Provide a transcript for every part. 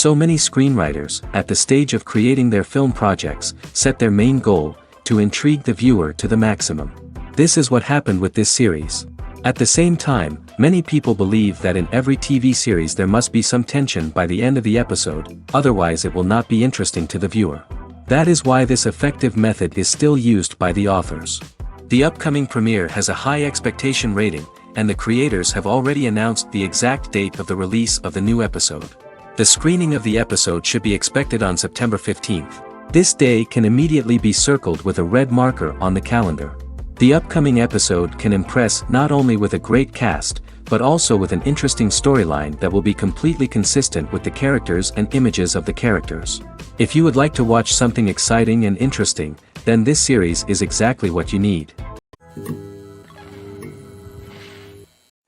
So many screenwriters, at the stage of creating their film projects, set their main goal, to intrigue the viewer to the maximum. This is what happened with this series. At the same time, many people believe that in every TV series there must be some tension by the end of the episode, otherwise it will not be interesting to the viewer. That is why this effective method is still used by the authors. The upcoming premiere has a high expectation rating, and the creators have already announced the exact date of the release of the new episode. The screening of the episode should be expected on September 15th. This day can immediately be circled with a red marker on the calendar. The upcoming episode can impress not only with a great cast, but also with an interesting storyline that will be completely consistent with the characters and images of the characters. If you would like to watch something exciting and interesting, then this series is exactly what you need.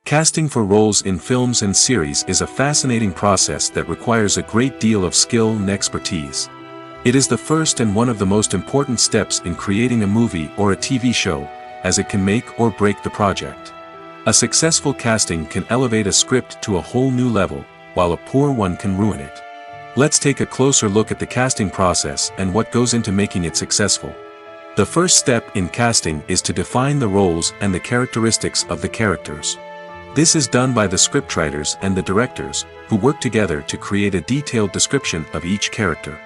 Casting for roles in films and series is a fascinating process that requires a great deal of skill and expertise. It is the first and one of the most important steps in creating a movie or a TV show, as it can make or break the project. A successful casting can elevate a script to a whole new level, while a poor one can ruin it. Let's take a closer look at the casting process and what goes into making it successful. The first step in casting is to define the roles and the characteristics of the characters. This is done by the scriptwriters and the directors, who work together to create a detailed description of each character.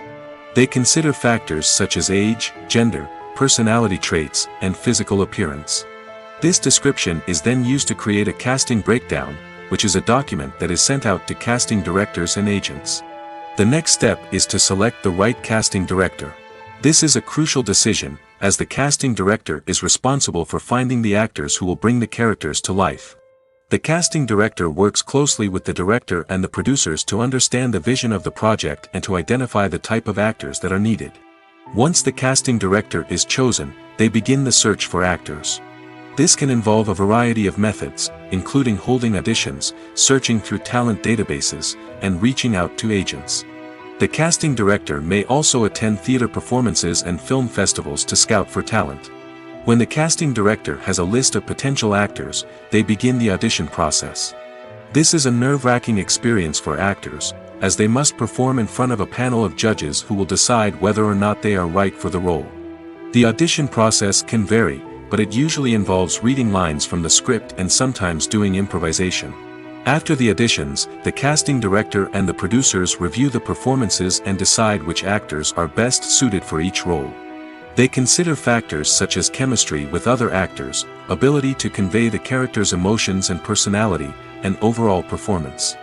They consider factors such as age, gender, personality traits, and physical appearance. This description is then used to create a casting breakdown, which is a document that is sent out to casting directors and agents. The next step is to select the right casting director. This is a crucial decision, as the casting director is responsible for finding the actors who will bring the characters to life. The casting director works closely with the director and the producers to understand the vision of the project and to identify the type of actors that are needed. Once the casting director is chosen, they begin the search for actors. This can involve a variety of methods, including holding auditions, searching through talent databases, and reaching out to agents. The casting director may also attend theater performances and film festivals to scout for talent. When the casting director has a list of potential actors, they begin the audition process. This is a nerve-wracking experience for actors, as they must perform in front of a panel of judges who will decide whether or not they are right for the role. The audition process can vary, but it usually involves reading lines from the script and sometimes doing improvisation. After the auditions, the casting director and the producers review the performances and decide which actors are best suited for each role. They consider factors such as chemistry with other actors, ability to convey the character's emotions and personality, and overall performance.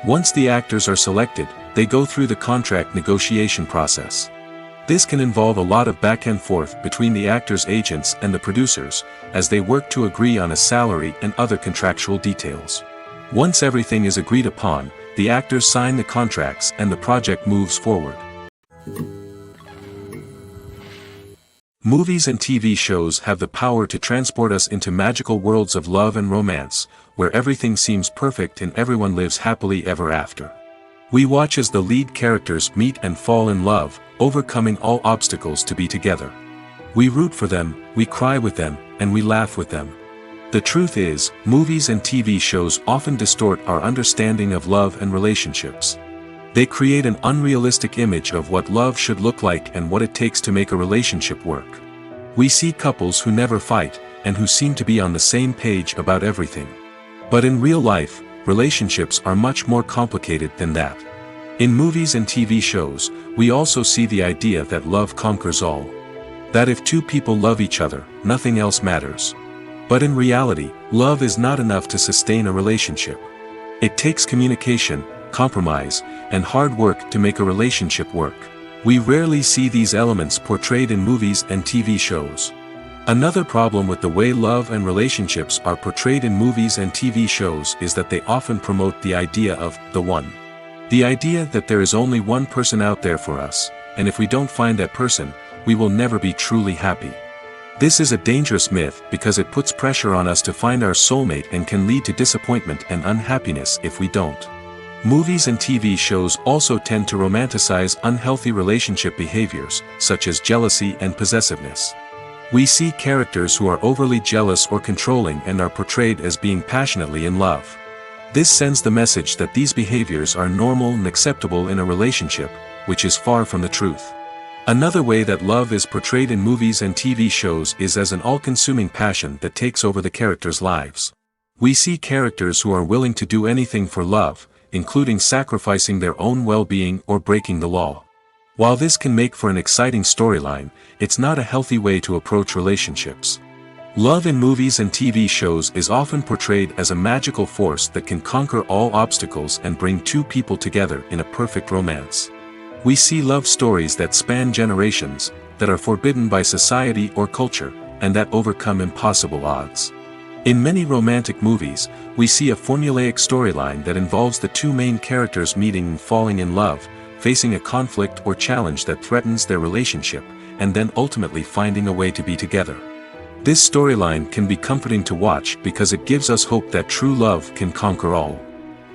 Once the actors are selected, they go through the contract negotiation process. This can involve a lot of back and forth between the actors' agents and the producers, as they work to agree on a salary and other contractual details. Once everything is agreed upon, the actors sign the contracts and the project moves forward. Movies and TV shows have the power to transport us into magical worlds of love and romance, where everything seems perfect and everyone lives happily ever after. We watch as the lead characters meet and fall in love, overcoming all obstacles to be together. We root for them, we cry with them, and we laugh with them. The truth is, movies and TV shows often distort our understanding of love and relationships. They create an unrealistic image of what love should look like and what it takes to make a relationship work. We see couples who never fight, and who seem to be on the same page about everything. But in real life, relationships are much more complicated than that. In movies and TV shows, we also see the idea that love conquers all. That if two people love each other, nothing else matters. But in reality, love is not enough to sustain a relationship. It takes communication, compromise, and hard work to make a relationship work. We rarely see these elements portrayed in movies and TV shows. Another problem with the way love and relationships are portrayed in movies and TV shows is that they often promote the idea of the one. The idea that there is only one person out there for us, and if we don't find that person, we will never be truly happy. This is a dangerous myth because it puts pressure on us to find our soulmate and can lead to disappointment and unhappiness if we don't. Movies and TV shows also tend to romanticize unhealthy relationship behaviors, such as jealousy and possessiveness. We see characters who are overly jealous or controlling and are portrayed as being passionately in love. This sends the message that these behaviors are normal and acceptable in a relationship, which is far from the truth. Another way that love is portrayed in movies and TV shows is as an all-consuming passion that takes over the characters' lives. We see characters who are willing to do anything for love, including sacrificing their own well-being or breaking the law. While this can make for an exciting storyline, it's not a healthy way to approach relationships. Love in movies and TV shows is often portrayed as a magical force that can conquer all obstacles and bring two people together in a perfect romance. We see love stories that span generations, that are forbidden by society or culture, and that overcome impossible odds. In many romantic movies, we see a formulaic storyline that involves the two main characters meeting and falling in love, facing a conflict or challenge that threatens their relationship, and then ultimately finding a way to be together. This storyline can be comforting to watch because it gives us hope that true love can conquer all.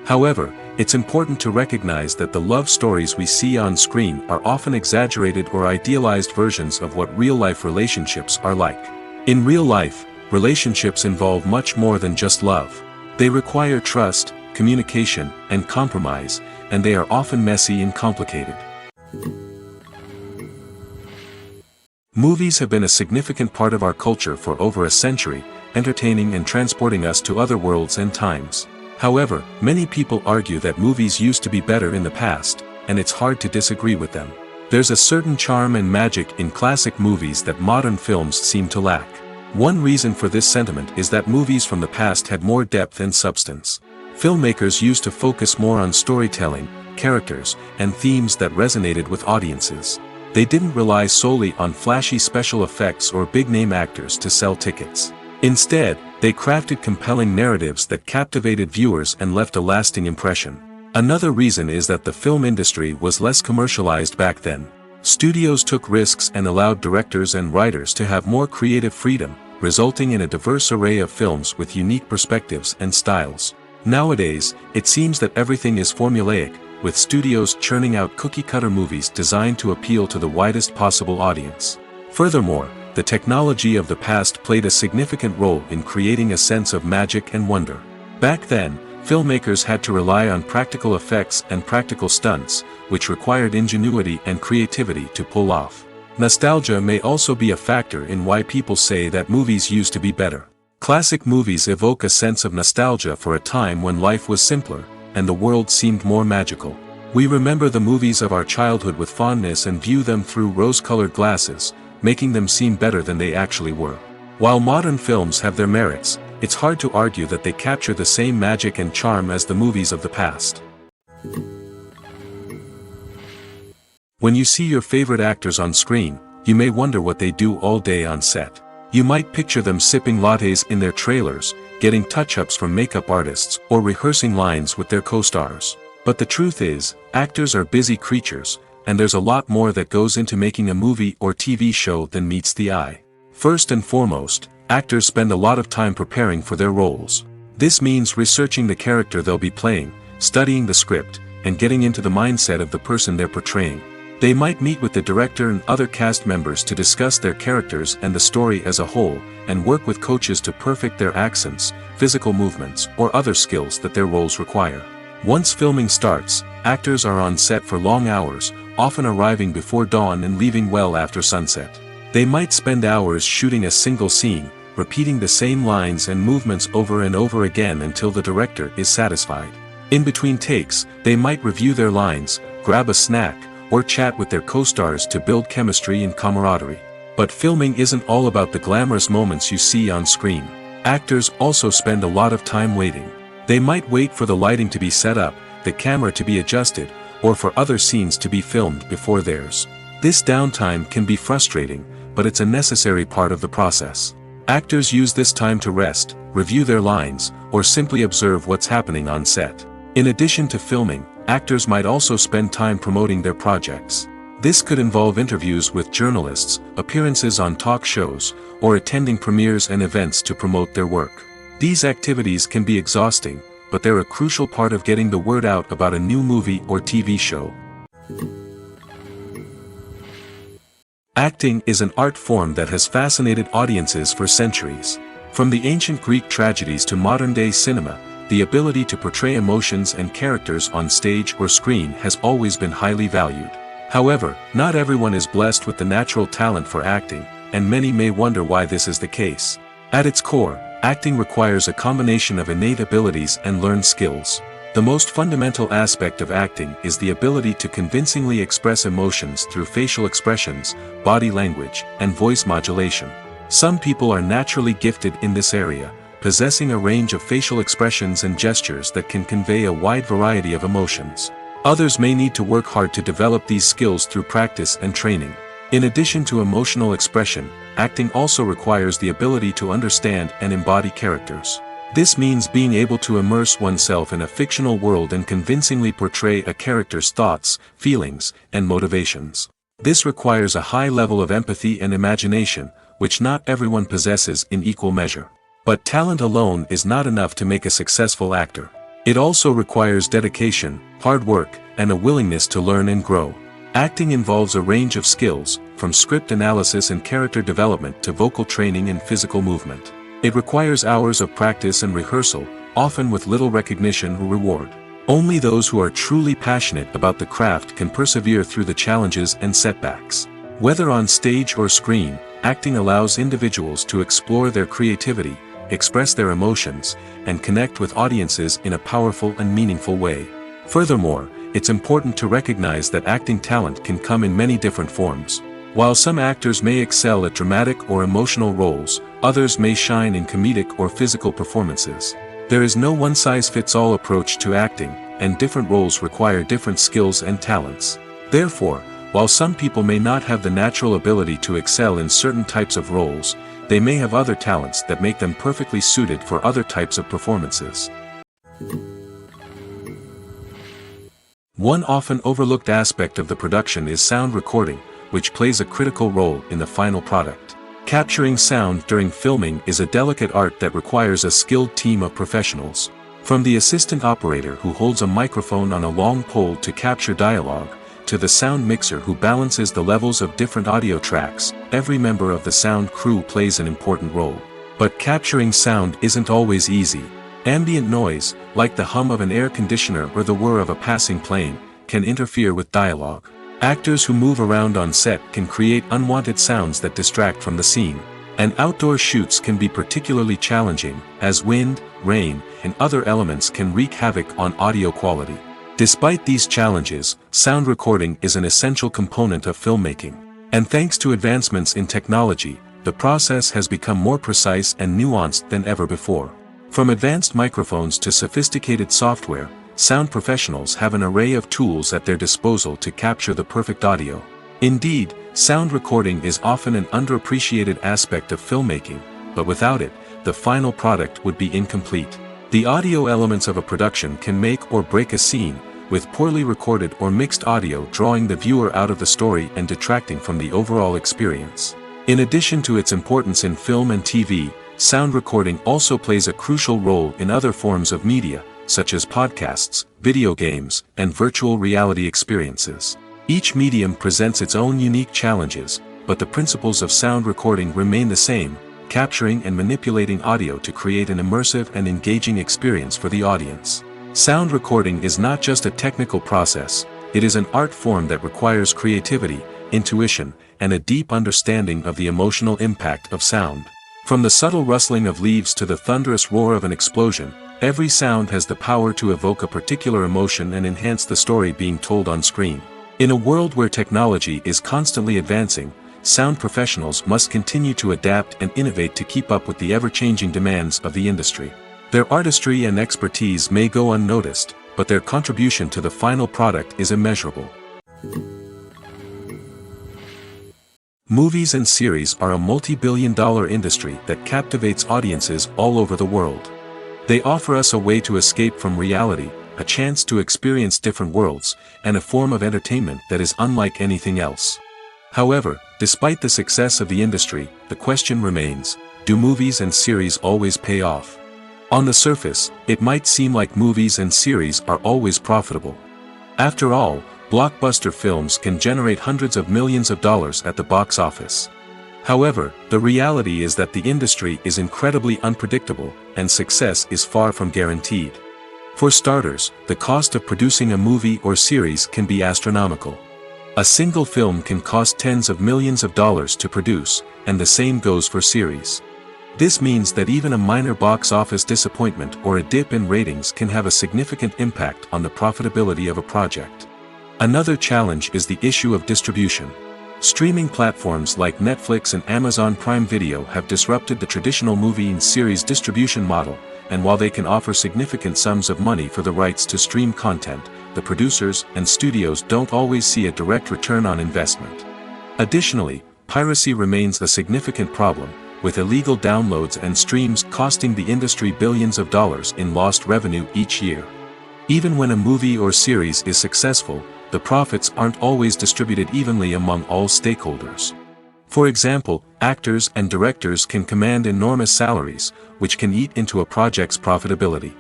However, it's important to recognize that the love stories we see on screen are often exaggerated or idealized versions of what real-life relationships are like. In real life, relationships involve much more than just love. They require trust, communication, and compromise, and they are often messy and complicated. Movies have been a significant part of our culture for over a century, entertaining and transporting us to other worlds and times. However, many people argue that movies used to be better in the past, and it's hard to disagree with them. There's a certain charm and magic in classic movies that modern films seem to lack. One reason for this sentiment is that movies from the past had more depth and substance. Filmmakers used to focus more on storytelling, characters, and themes that resonated with audiences. They didn't rely solely on flashy special effects or big-name actors to sell tickets. Instead, they crafted compelling narratives that captivated viewers and left a lasting impression. Another reason is that the film industry was less commercialized back then. Studios took risks and allowed directors and writers to have more creative freedom, resulting in a diverse array of films with unique perspectives and styles. Nowadays, it seems that everything is formulaic, with studios churning out cookie-cutter movies designed to appeal to the widest possible audience. Furthermore, the technology of the past played a significant role in creating a sense of magic and wonder. Back then, filmmakers had to rely on practical effects and practical stunts, which required ingenuity and creativity to pull off. Nostalgia may also be a factor in why people say that movies used to be better. Classic movies evoke a sense of nostalgia for a time when life was simpler, and the world seemed more magical. We remember the movies of our childhood with fondness and view them through rose-colored glasses, making them seem better than they actually were. While modern films have their merits, it's hard to argue that they capture the same magic and charm as the movies of the past. When you see your favorite actors on screen, you may wonder what they do all day on set. You might picture them sipping lattes in their trailers, getting touch-ups from makeup artists, or rehearsing lines with their co-stars. But the truth is, actors are busy creatures, and there's a lot more that goes into making a movie or TV show than meets the eye. First and foremost, actors spend a lot of time preparing for their roles. This means researching the character they'll be playing, studying the script, and getting into the mindset of the person they're portraying. They might meet with the director and other cast members to discuss their characters and the story as a whole, and work with coaches to perfect their accents, physical movements, or other skills that their roles require. Once filming starts, actors are on set for long hours, often arriving before dawn and leaving well after sunset. They might spend hours shooting a single scene, repeating the same lines and movements over and over again until the director is satisfied. In between takes, they might review their lines, grab a snack, or chat with their co-stars to build chemistry and camaraderie. But filming isn't all about the glamorous moments you see on screen. Actors also spend a lot of time waiting. They might wait for the lighting to be set up, the camera to be adjusted, or for other scenes to be filmed before theirs. This downtime can be frustrating, but it's a necessary part of the process. Actors use this time to rest, review their lines, or simply observe what's happening on set. In addition to filming, actors might also spend time promoting their projects. This could involve interviews with journalists, appearances on talk shows, or attending premieres and events to promote their work. These activities can be exhausting, but they're a crucial part of getting the word out about a new movie or TV show. Acting is an art form that has fascinated audiences for centuries. From the ancient Greek tragedies to modern-day cinema, the ability to portray emotions and characters on stage or screen has always been highly valued. However, not everyone is blessed with the natural talent for acting, and many may wonder why this is the case. At its core, acting requires a combination of innate abilities and learned skills. The most fundamental aspect of acting is the ability to convincingly express emotions through facial expressions, body language, and voice modulation. Some people are naturally gifted in this area, possessing a range of facial expressions and gestures that can convey a wide variety of emotions. Others may need to work hard to develop these skills through practice and training. In addition to emotional expression, acting also requires the ability to understand and embody characters. This means being able to immerse oneself in a fictional world and convincingly portray a character's thoughts, feelings, and motivations. This requires a high level of empathy and imagination, which not everyone possesses in equal measure. But talent alone is not enough to make a successful actor. It also requires dedication, hard work, and a willingness to learn and grow. Acting involves a range of skills, from script analysis and character development to vocal training and physical movement. It requires hours of practice and rehearsal, often with little recognition or reward. Only those who are truly passionate about the craft can persevere through the challenges and setbacks. Whether on stage or screen, acting allows individuals to explore their creativity, express their emotions, and connect with audiences in a powerful and meaningful way. Furthermore, it's important to recognize that acting talent can come in many different forms. While some actors may excel at dramatic or emotional roles, others may shine in comedic or physical performances. There is no one-size-fits-all approach to acting, and different roles require different skills and talents. Therefore, while some people may not have the natural ability to excel in certain types of roles, they may have other talents that make them perfectly suited for other types of performances. One often overlooked aspect of the production is sound recording, which plays a critical role in the final product. Capturing sound during filming is a delicate art that requires a skilled team of professionals. From the assistant operator who holds a microphone on a long pole to capture dialogue, to the sound mixer who balances the levels of different audio tracks, every member of the sound crew plays an important role. But capturing sound isn't always easy. Ambient noise, like the hum of an air conditioner or the whir of a passing plane, can interfere with dialogue. Actors who move around on set can create unwanted sounds that distract from the scene. And outdoor shoots can be particularly challenging, as wind, rain, and other elements can wreak havoc on audio quality. Despite these challenges, sound recording is an essential component of filmmaking. And thanks to advancements in technology, the process has become more precise and nuanced than ever before. From advanced microphones to sophisticated software, sound professionals have an array of tools at their disposal to capture the perfect audio. Indeed, sound recording is often an underappreciated aspect of filmmaking, but without it, the final product would be incomplete. The audio elements of a production can make or break a scene, with poorly recorded or mixed audio drawing the viewer out of the story and detracting from the overall experience. In addition to its importance in film and TV, sound recording also plays a crucial role in other forms of media, such as podcasts, video games, and virtual reality experiences. Each medium presents its own unique challenges, but the principles of sound recording remain the same, capturing and manipulating audio to create an immersive and engaging experience for the audience. Sound recording is not just a technical process, it is an art form that requires creativity, intuition, and a deep understanding of the emotional impact of sound. From the subtle rustling of leaves to the thunderous roar of an explosion, every sound has the power to evoke a particular emotion and enhance the story being told on screen. In a world where technology is constantly advancing, sound professionals must continue to adapt and innovate to keep up with the ever-changing demands of the industry. Their artistry and expertise may go unnoticed, but their contribution to the final product is immeasurable. Movies and series are a multi-billion-dollar industry that captivates audiences all over the world. They offer us a way to escape from reality, a chance to experience different worlds, and a form of entertainment that is unlike anything else. However, despite the success of the industry, the question remains, do movies and series always pay off? On the surface, it might seem like movies and series are always profitable. After all, blockbuster films can generate hundreds of millions of dollars at the box office. However, the reality is that the industry is incredibly unpredictable, and success is far from guaranteed. For starters, the cost of producing a movie or series can be astronomical. A single film can cost tens of millions of dollars to produce, and the same goes for series. This means that even a minor box office disappointment or a dip in ratings can have a significant impact on the profitability of a project. Another challenge is the issue of distribution. Streaming platforms like Netflix and Amazon Prime Video have disrupted the traditional movie and series distribution model, and while they can offer significant sums of money for the rights to stream content, the producers and studios don't always see a direct return on investment. Additionally, piracy remains a significant problem, with illegal downloads and streams costing the industry billions of dollars in lost revenue each year. Even when a movie or series is successful, the profits aren't always distributed evenly among all stakeholders. For example, actors and directors can command enormous salaries, which can eat into a project's profitability.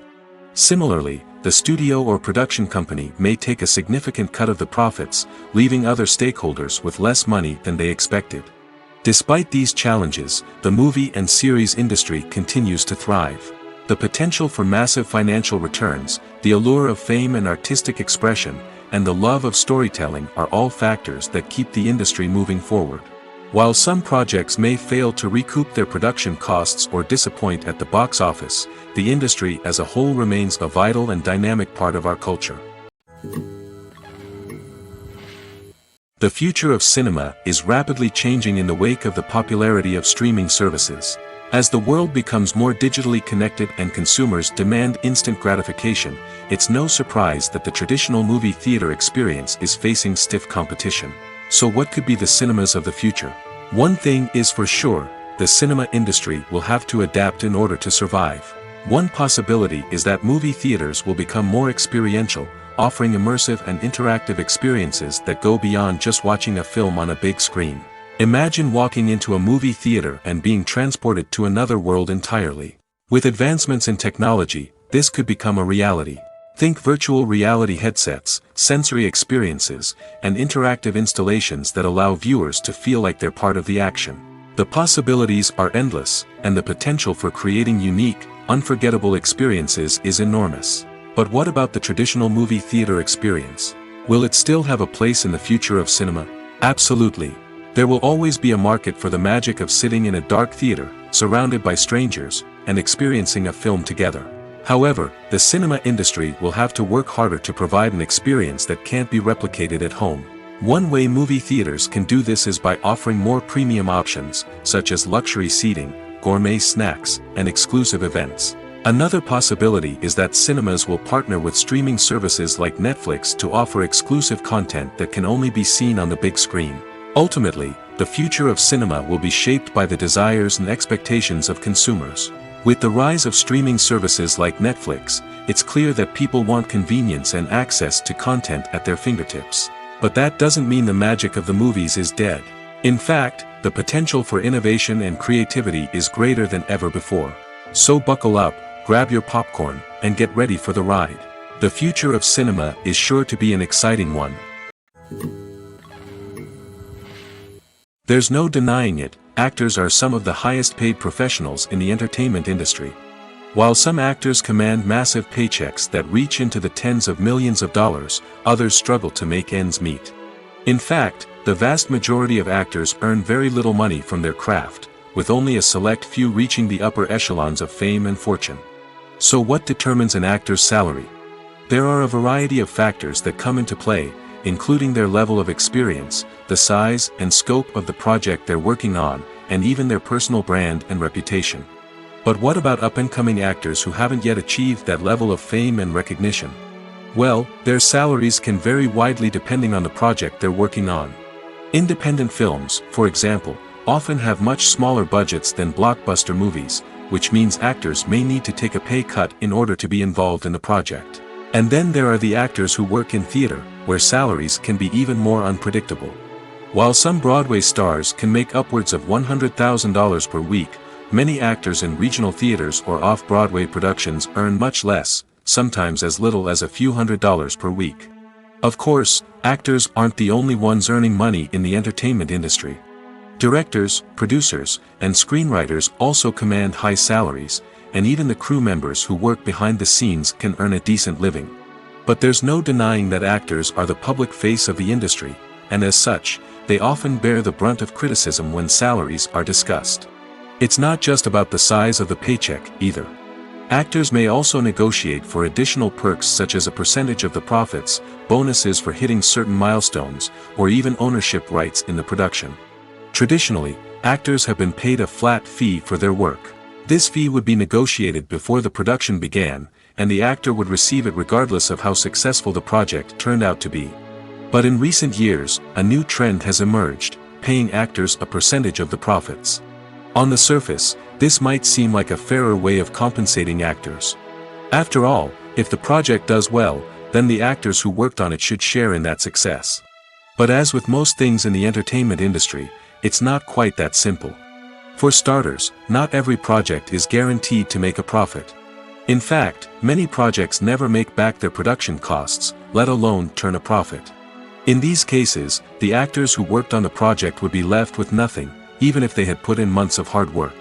Similarly, the studio or production company may take a significant cut of the profits, leaving other stakeholders with less money than they expected. Despite these challenges, the movie and series industry continues to thrive. The potential for massive financial returns, the allure of fame and artistic expression, and the love of storytelling are all factors that keep the industry moving forward. While some projects may fail to recoup their production costs or disappoint at the box office, the industry as a whole remains a vital and dynamic part of our culture. The future of cinema is rapidly changing in the wake of the popularity of streaming services. As the world becomes more digitally connected and consumers demand instant gratification, it's no surprise that the traditional movie theater experience is facing stiff competition. So what could be the cinemas of the future? One thing is for sure, the cinema industry will have to adapt in order to survive. One possibility is that movie theaters will become more experiential, offering immersive and interactive experiences that go beyond just watching a film on a big screen. Imagine walking into a movie theater and being transported to another world entirely. With advancements in technology, this could become a reality. Think virtual reality headsets, sensory experiences, and interactive installations that allow viewers to feel like they're part of the action. The possibilities are endless, and the potential for creating unique, unforgettable experiences is enormous. But what about the traditional movie theater experience? Will it still have a place in the future of cinema? Absolutely. There will always be a market for the magic of sitting in a dark theater, surrounded by strangers, and experiencing a film together. However, the cinema industry will have to work harder to provide an experience that can't be replicated at home. One way movie theaters can do this is by offering more premium options, such as luxury seating, gourmet snacks, and exclusive events. Another possibility is that cinemas will partner with streaming services like Netflix to offer exclusive content that can only be seen on the big screen. Ultimately, the future of cinema will be shaped by the desires and expectations of consumers. With the rise of streaming services like Netflix, it's clear that people want convenience and access to content at their fingertips. But that doesn't mean the magic of the movies is dead. In fact, the potential for innovation and creativity is greater than ever before. So buckle up, grab your popcorn, and get ready for the ride. The future of cinema is sure to be an exciting one. There's no denying it, actors are some of the highest paid professionals in the entertainment industry. While some actors command massive paychecks that reach into the tens of millions of dollars, others struggle to make ends meet. In fact, the vast majority of actors earn very little money from their craft, with only a select few reaching the upper echelons of fame and fortune. So what determines an actor's salary? There are a variety of factors that come into play, including their level of experience, the size and scope of the project they're working on, and even their personal brand and reputation. But what about up-and-coming actors who haven't yet achieved that level of fame and recognition? Well, their salaries can vary widely depending on the project they're working on. Independent films, for example, often have much smaller budgets than blockbuster movies, which means actors may need to take a pay cut in order to be involved in the project. And then there are the actors who work in theater, where salaries can be even more unpredictable. While some Broadway stars can make upwards of $100,000 per week, many actors in regional theaters or off-Broadway productions earn much less, sometimes as little as a few $100s per week. Of course, actors aren't the only ones earning money in the entertainment industry. Directors, producers, and screenwriters also command high salaries, and even the crew members who work behind the scenes can earn a decent living. But there's no denying that actors are the public face of the industry, and as such, they often bear the brunt of criticism when salaries are discussed. It's not just about the size of the paycheck, either. Actors may also negotiate for additional perks such as a percentage of the profits, bonuses for hitting certain milestones, or even ownership rights in the production. Traditionally, actors have been paid a flat fee for their work. This fee would be negotiated before the production began, and the actor would receive it regardless of how successful the project turned out to be. But in recent years, a new trend has emerged, paying actors a percentage of the profits. On the surface, this might seem like a fairer way of compensating actors. After all, if the project does well, then the actors who worked on it should share in that success. But as with most things in the entertainment industry, it's not quite that simple. For starters, not every project is guaranteed to make a profit. In fact, many projects never make back their production costs, let alone turn a profit. In these cases, the actors who worked on the project would be left with nothing, even if they had put in months of hard work.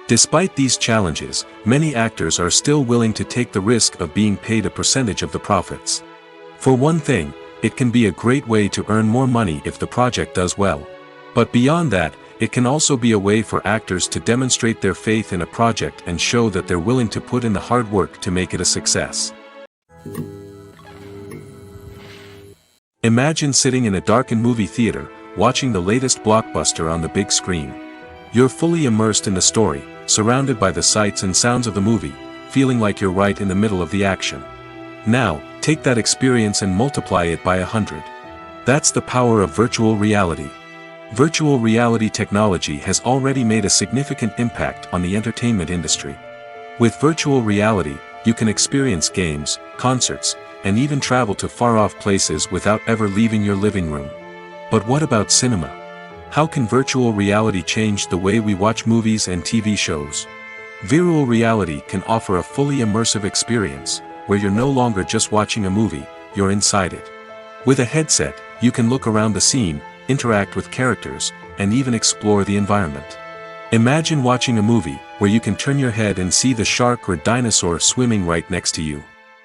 Despite these challenges, many actors are still willing to take the risk of being paid a percentage of the profits. For one thing, it can be a great way to earn more money if the project does well. But beyond that, it can also be a way for actors to demonstrate their faith in a project and show that they're willing to put in the hard work to make it a success. Imagine sitting in a darkened movie theater, watching the latest blockbuster on the big screen. You're fully immersed in the story, surrounded by the sights and sounds of the movie, feeling like you're right in the middle of the action. Now, take that experience and multiply it by 100. That's the power of virtual reality. Virtual reality technology has already made a significant impact on the entertainment industry. With virtual reality, you can experience games, concerts, and even travel to far-off places without ever leaving your living room. But what about cinema? How can virtual reality change the way we watch movies and TV shows? Virtual reality can offer a fully immersive experience, where you're no longer just watching a movie, you're inside it. With a headset, you can look around the scene, interact with characters, and even explore the environment. Imagine watching a movie, where you can turn your head and see the shark or dinosaur swimming right next to you.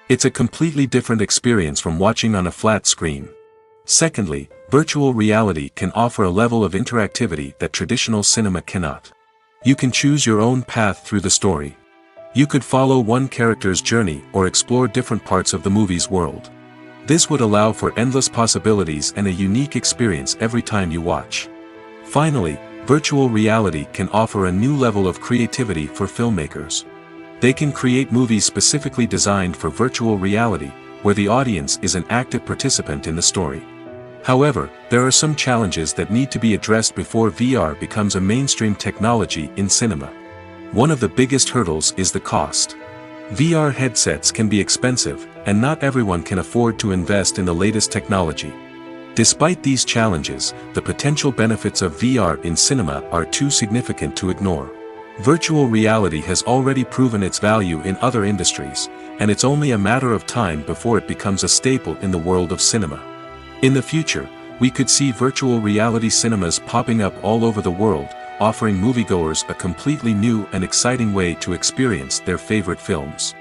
It's a completely different experience from watching on a flat screen. Secondly, virtual reality can offer a level of interactivity that traditional cinema cannot. You can choose your own path through the story. You could follow one character's journey or explore different parts of the movie's world. This would allow for endless possibilities and a unique experience every time you watch. Finally, virtual reality can offer a new level of creativity for filmmakers. They can create movies specifically designed for virtual reality, where the audience is an active participant in the story. However, there are some challenges that need to be addressed before VR becomes a mainstream technology in cinema. One of the biggest hurdles is the cost. VR headsets can be expensive, and not everyone can afford to invest in the latest technology. Despite these challenges, the potential benefits of VR in cinema are too significant to ignore. Virtual reality has already proven its value in other industries, and it's only a matter of time before it becomes a staple in the world of cinema. In the future, we could see virtual reality cinemas popping up all over the world, offering moviegoers a completely new and exciting way to experience their favorite films.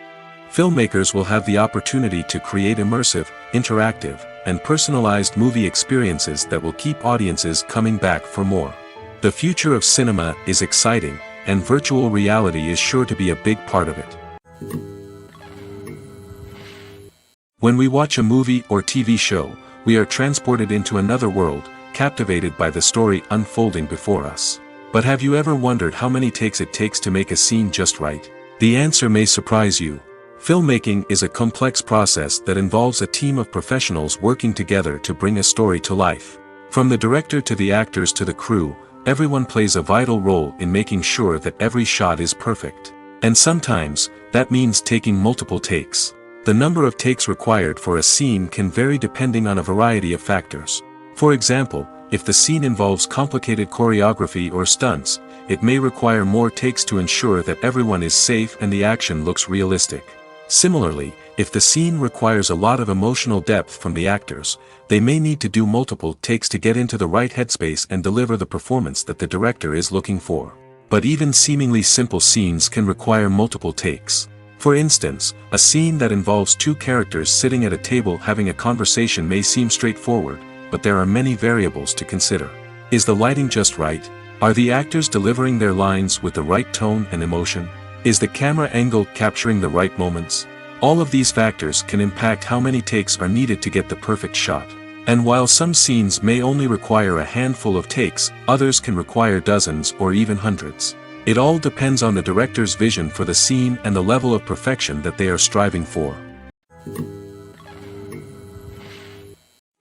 Filmmakers will have the opportunity to create immersive, interactive, and personalized movie experiences that will keep audiences coming back for more. The future of cinema is exciting, and virtual reality is sure to be a big part of it. When we watch a movie or TV show, we are transported into another world, captivated by the story unfolding before us. But have you ever wondered how many takes it takes to make a scene just right? The answer may surprise you. Filmmaking is a complex process that involves a team of professionals working together to bring a story to life. From the director to the actors to the crew, everyone plays a vital role in making sure that every shot is perfect. And sometimes, that means taking multiple takes. The number of takes required for a scene can vary depending on a variety of factors. For example, if the scene involves complicated choreography or stunts, it may require more takes to ensure that everyone is safe and the action looks realistic. Similarly, if the scene requires a lot of emotional depth from the actors, they may need to do multiple takes to get into the right headspace and deliver the performance that the director is looking for. But even seemingly simple scenes can require multiple takes. For instance, a scene that involves two characters sitting at a table having a conversation may seem straightforward, but there are many variables to consider. Is the lighting just right? Are the actors delivering their lines with the right tone and emotion? Is the camera angle capturing the right moments? All of these factors can impact how many takes are needed to get the perfect shot. And while some scenes may only require a handful of takes, others can require dozens or even hundreds. It all depends on the director's vision for the scene and the level of perfection that they are striving for.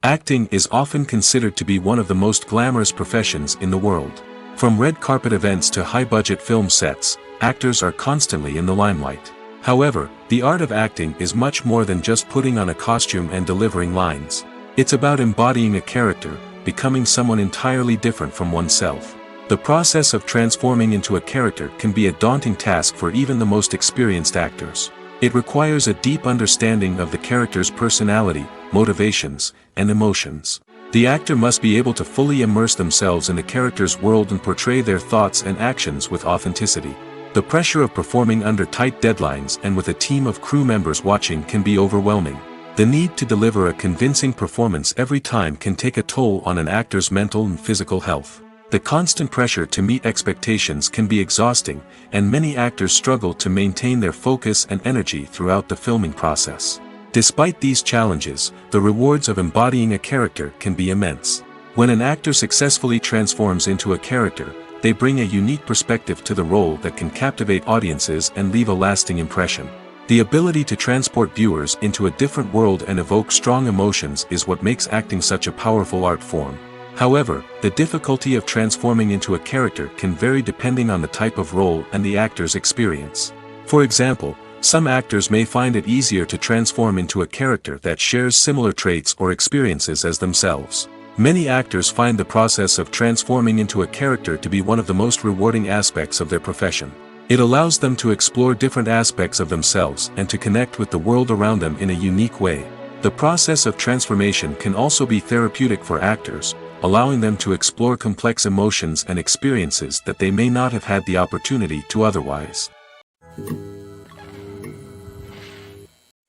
Acting is often considered to be one of the most glamorous professions in the world. From red carpet events to high-budget film sets, actors are constantly in the limelight. However, the art of acting is much more than just putting on a costume and delivering lines. It's about embodying a character, becoming someone entirely different from oneself. The process of transforming into a character can be a daunting task for even the most experienced actors. It requires a deep understanding of the character's personality, motivations, and emotions. The actor must be able to fully immerse themselves in the character's world and portray their thoughts and actions with authenticity. The pressure of performing under tight deadlines and with a team of crew members watching can be overwhelming. The need to deliver a convincing performance every time can take a toll on an actor's mental and physical health. The constant pressure to meet expectations can be exhausting, and many actors struggle to maintain their focus and energy throughout the filming process. Despite these challenges, the rewards of embodying a character can be immense. When an actor successfully transforms into a character, they bring a unique perspective to the role that can captivate audiences and leave a lasting impression. The ability to transport viewers into a different world and evoke strong emotions is what makes acting such a powerful art form. However, the difficulty of transforming into a character can vary depending on the type of role and the actor's experience. For example, some actors may find it easier to transform into a character that shares similar traits or experiences as themselves. Many actors find the process of transforming into a character to be one of the most rewarding aspects of their profession. It allows them to explore different aspects of themselves and to connect with the world around them in a unique way. The process of transformation can also be therapeutic for actors, allowing them to explore complex emotions and experiences that they may not have had the opportunity to otherwise.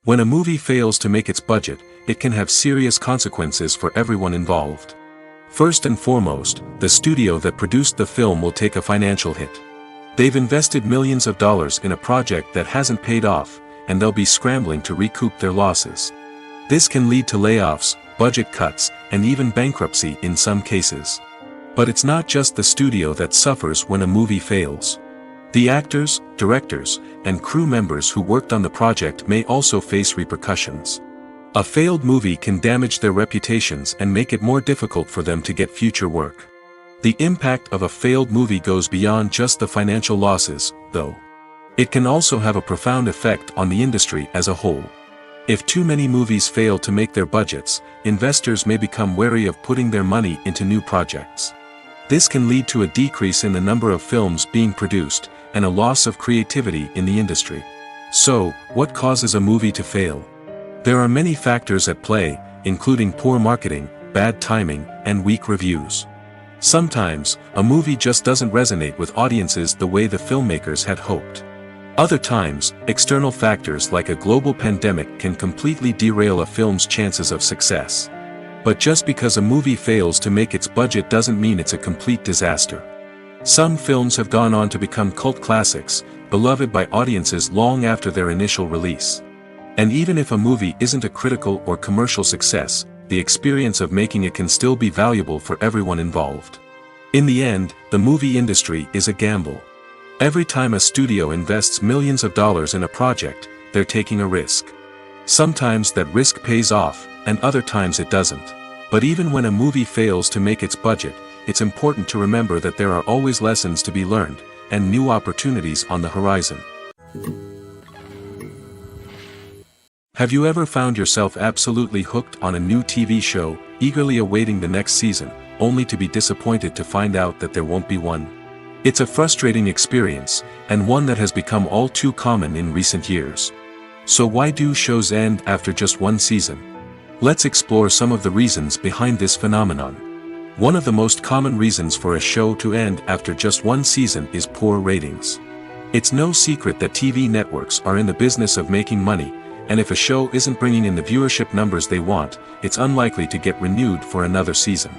When a movie fails to make its budget, it can have serious consequences for everyone involved. First and foremost, the studio that produced the film will take a financial hit. They've invested millions of dollars in a project that hasn't paid off, and they'll be scrambling to recoup their losses. This can lead to layoffs, budget cuts, and even bankruptcy in some cases. But it's not just the studio that suffers when a movie fails. The actors, directors, and crew members who worked on the project may also face repercussions. A failed movie can damage their reputations and make it more difficult for them to get future work. The impact of a failed movie goes beyond just the financial losses, though. It can also have a profound effect on the industry as a whole. If too many movies fail to make their budgets, investors may become wary of putting their money into new projects. This can lead to a decrease in the number of films being produced, and a loss of creativity in the industry. So, what causes a movie to fail? There are many factors at play, including poor marketing, bad timing, and weak reviews. Sometimes, a movie just doesn't resonate with audiences the way the filmmakers had hoped. Other times, external factors like a global pandemic can completely derail a film's chances of success. But just because a movie fails to make its budget doesn't mean it's a complete disaster. Some films have gone on to become cult classics, beloved by audiences long after their initial release. And even if a movie isn't a critical or commercial success, the experience of making it can still be valuable for everyone involved. In the end, the movie industry is a gamble. Every time a studio invests millions of dollars in a project, they're taking a risk. Sometimes that risk pays off, and other times it doesn't. But even when a movie fails to make its budget, it's important to remember that there are always lessons to be learned, and new opportunities on the horizon. Have you ever found yourself absolutely hooked on a new TV show, eagerly awaiting the next season, only to be disappointed to find out that there won't be one? It's a frustrating experience, and one that has become all too common in recent years. So why do shows end after just one season? Let's explore some of the reasons behind this phenomenon. One of the most common reasons for a show to end after just one season is poor ratings. It's no secret that TV networks are in the business of making money, and if a show isn't bringing in the viewership numbers they want, it's unlikely to get renewed for another season.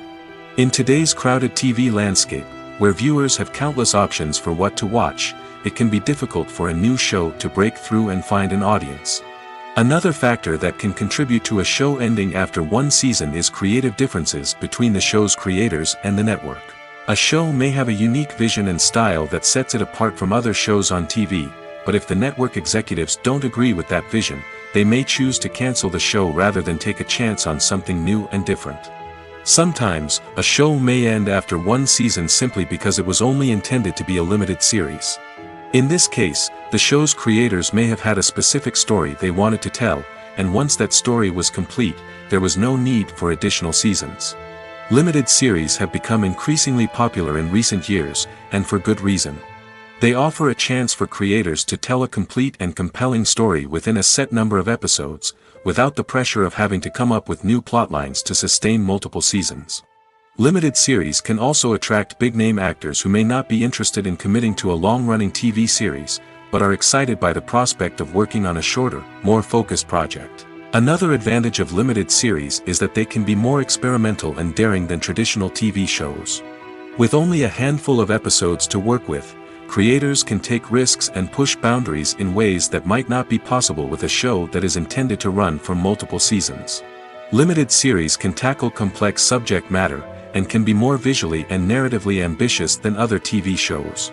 In today's crowded TV landscape, where viewers have countless options for what to watch, it can be difficult for a new show to break through and find an audience. Another factor that can contribute to a show ending after one season is creative differences between the show's creators and the network. A show may have a unique vision and style that sets it apart from other shows on TV, but if the network executives don't agree with that vision, they may choose to cancel the show rather than take a chance on something new and different. Sometimes, a show may end after one season simply because it was only intended to be a limited series. In this case, the show's creators may have had a specific story they wanted to tell, and once that story was complete, there was no need for additional seasons. Limited series have become increasingly popular in recent years, and for good reason. They offer a chance for creators to tell a complete and compelling story within a set number of episodes, without the pressure of having to come up with new plotlines to sustain multiple seasons. Limited series can also attract big-name actors who may not be interested in committing to a long-running TV series, but are excited by the prospect of working on a shorter, more focused project. Another advantage of limited series is that they can be more experimental and daring than traditional TV shows. With only a handful of episodes to work with, creators can take risks and push boundaries in ways that might not be possible with a show that is intended to run for multiple seasons. Limited series can tackle complex subject matter, and can be more visually and narratively ambitious than other TV shows.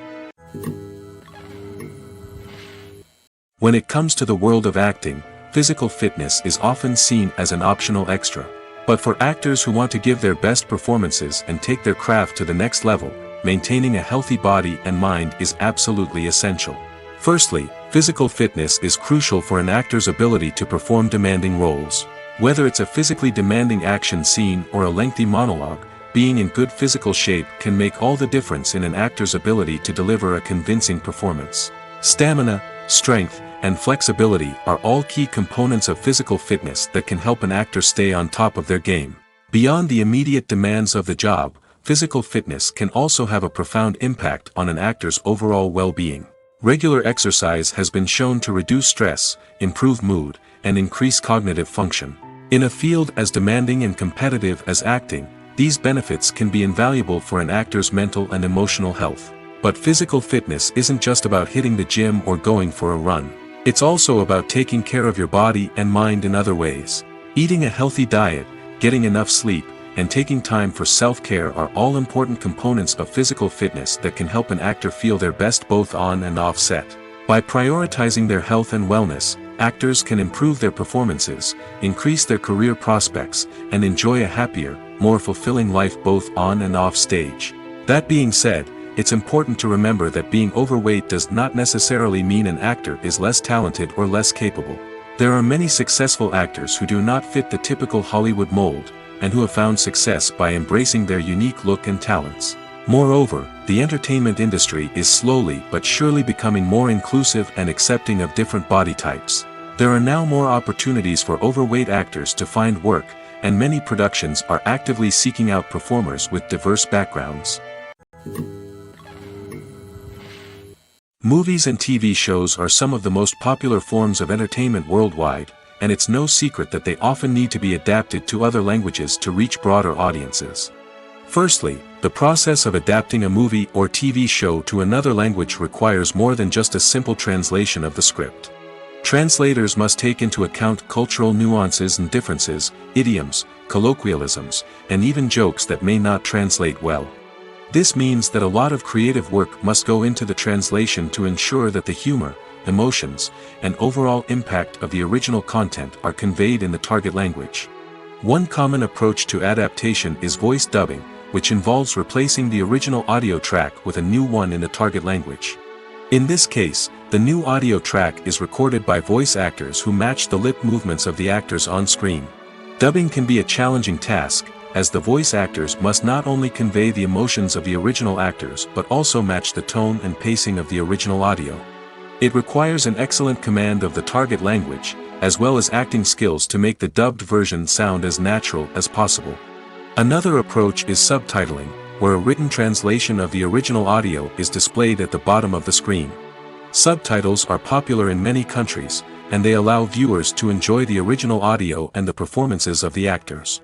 When it comes to the world of acting, physical fitness is often seen as an optional extra. But for actors who want to give their best performances and take their craft to the next level, maintaining a healthy body and mind is absolutely essential. Firstly, physical fitness is crucial for an actor's ability to perform demanding roles. Whether it's a physically demanding action scene or a lengthy monologue, being in good physical shape can make all the difference in an actor's ability to deliver a convincing performance. Stamina, strength, and flexibility are all key components of physical fitness that can help an actor stay on top of their game. Beyond the immediate demands of the job, physical fitness can also have a profound impact on an actor's overall well-being. Regular exercise has been shown to reduce stress, improve mood, and increase cognitive function. In a field as demanding and competitive as acting, these benefits can be invaluable for an actor's mental and emotional health. But physical fitness isn't just about hitting the gym or going for a run. It's also about taking care of your body and mind in other ways. Eating a healthy diet, getting enough sleep, and taking time for self-care are all important components of physical fitness that can help an actor feel their best both on and off set. By prioritizing their health and wellness, actors can improve their performances, increase their career prospects, and enjoy a happier, more fulfilling life both on and off stage. That being said, it's important to remember that being overweight does not necessarily mean an actor is less talented or less capable. There are many successful actors who do not fit the typical Hollywood mold, and who have found success by embracing their unique look and talents. Moreover, the entertainment industry is slowly but surely becoming more inclusive and accepting of different body types. There are now more opportunities for overweight actors to find work, and many productions are actively seeking out performers with diverse backgrounds. Movies and TV shows are some of the most popular forms of entertainment worldwide, and it's no secret that they often need to be adapted to other languages to reach broader audiences. Firstly, the process of adapting a movie or TV show to another language requires more than just a simple translation of the script. Translators must take into account cultural nuances and differences, idioms, colloquialisms, and even jokes that may not translate well. This means that a lot of creative work must go into the translation to ensure that the humor, emotions, and overall impact of the original content are conveyed in the target language. One common approach to adaptation is voice dubbing, which involves replacing the original audio track with a new one in the target language. In this case, the new audio track is recorded by voice actors who match the lip movements of the actors on screen. Dubbing can be a challenging task, as the voice actors must not only convey the emotions of the original actors but also match the tone and pacing of the original audio. It requires an excellent command of the target language, as well as acting skills to make the dubbed version sound as natural as possible. Another approach is subtitling, where a written translation of the original audio is displayed at the bottom of the screen. Subtitles are popular in many countries, and they allow viewers to enjoy the original audio and the performances of the actors.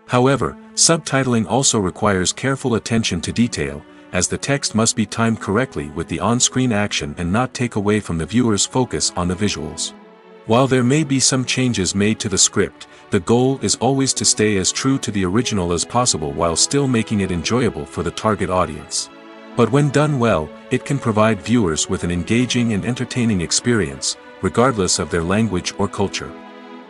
However, subtitling also requires careful attention to detail, as the text must be timed correctly with the on-screen action and not take away from the viewer's focus on the visuals. While there may be some changes made to the script, the goal is always to stay as true to the original as possible while still making it enjoyable for the target audience. But when done well, it can provide viewers with an engaging and entertaining experience, regardless of their language or culture.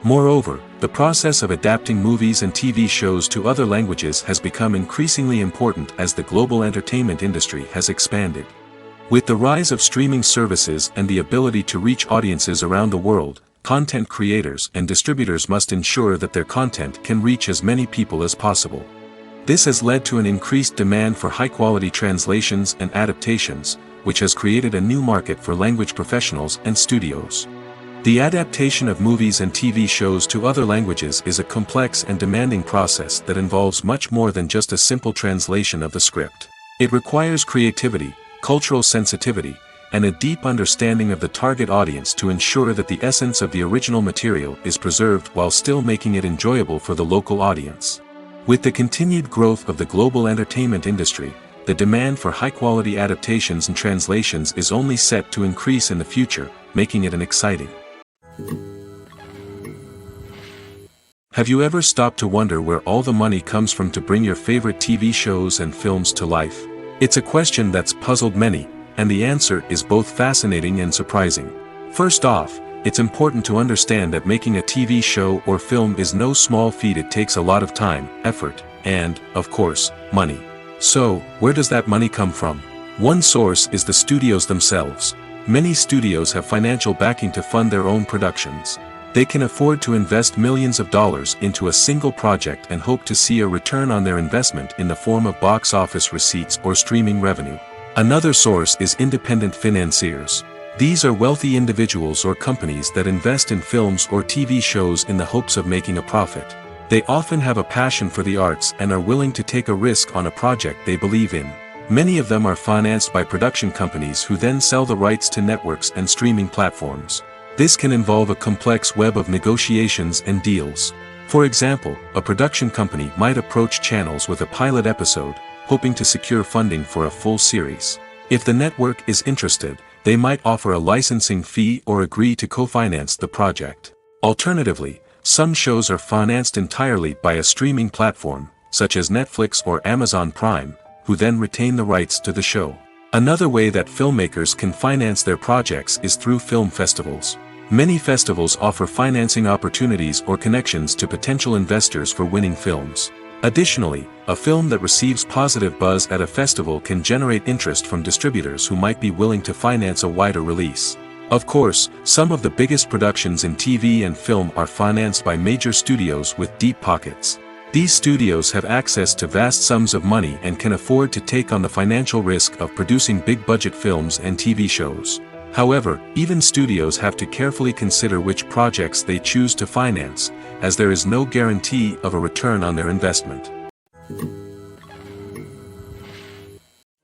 Moreover, the process of adapting movies and TV shows to other languages has become increasingly important as the global entertainment industry has expanded. With the rise of streaming services and the ability to reach audiences around the world, content creators and distributors must ensure that their content can reach as many people as possible. This has led to an increased demand for high-quality translations and adaptations, which has created a new market for language professionals and studios. The adaptation of movies and TV shows to other languages is a complex and demanding process that involves much more than just a simple translation of the script. It requires creativity, cultural sensitivity, and a deep understanding of the target audience to ensure that the essence of the original material is preserved while still making it enjoyable for the local audience. With the continued growth of the global entertainment industry, the demand for high-quality adaptations and translations is only set to increase in the future, making it exciting. Have you ever stopped to wonder where all the money comes from to bring your favorite TV shows and films to life? It's a question that's puzzled many, and the answer is both fascinating and surprising. First off, it's important to understand that making a TV show or film is no small feat. It takes a lot of time, effort, and, of course, money. So, where does that money come from? One source is the studios themselves. Many studios have financial backing to fund their own productions. They can afford to invest millions of dollars into a single project and hope to see a return on their investment in the form of box office receipts or streaming revenue. Another source is independent financiers. These are wealthy individuals or companies that invest in films or TV shows in the hopes of making a profit. They often have a passion for the arts and are willing to take a risk on a project they believe in. Many of them are financed by production companies who then sell the rights to networks and streaming platforms. This can involve a complex web of negotiations and deals. For example, a production company might approach channels with a pilot episode, hoping to secure funding for a full series. If the network is interested, they might offer a licensing fee or agree to co-finance the project. Alternatively, some shows are financed entirely by a streaming platform, such as Netflix or Amazon Prime, who then retain the rights to the show. Another way that filmmakers can finance their projects is through film festivals. Many festivals offer financing opportunities or connections to potential investors for winning films. Additionally, a film that receives positive buzz at a festival can generate interest from distributors who might be willing to finance a wider release. Of course, some of the biggest productions in TV and film are financed by major studios with deep pockets. These studios have access to vast sums of money and can afford to take on the financial risk of producing big-budget films and TV shows. However, even studios have to carefully consider which projects they choose to finance, as there is no guarantee of a return on their investment.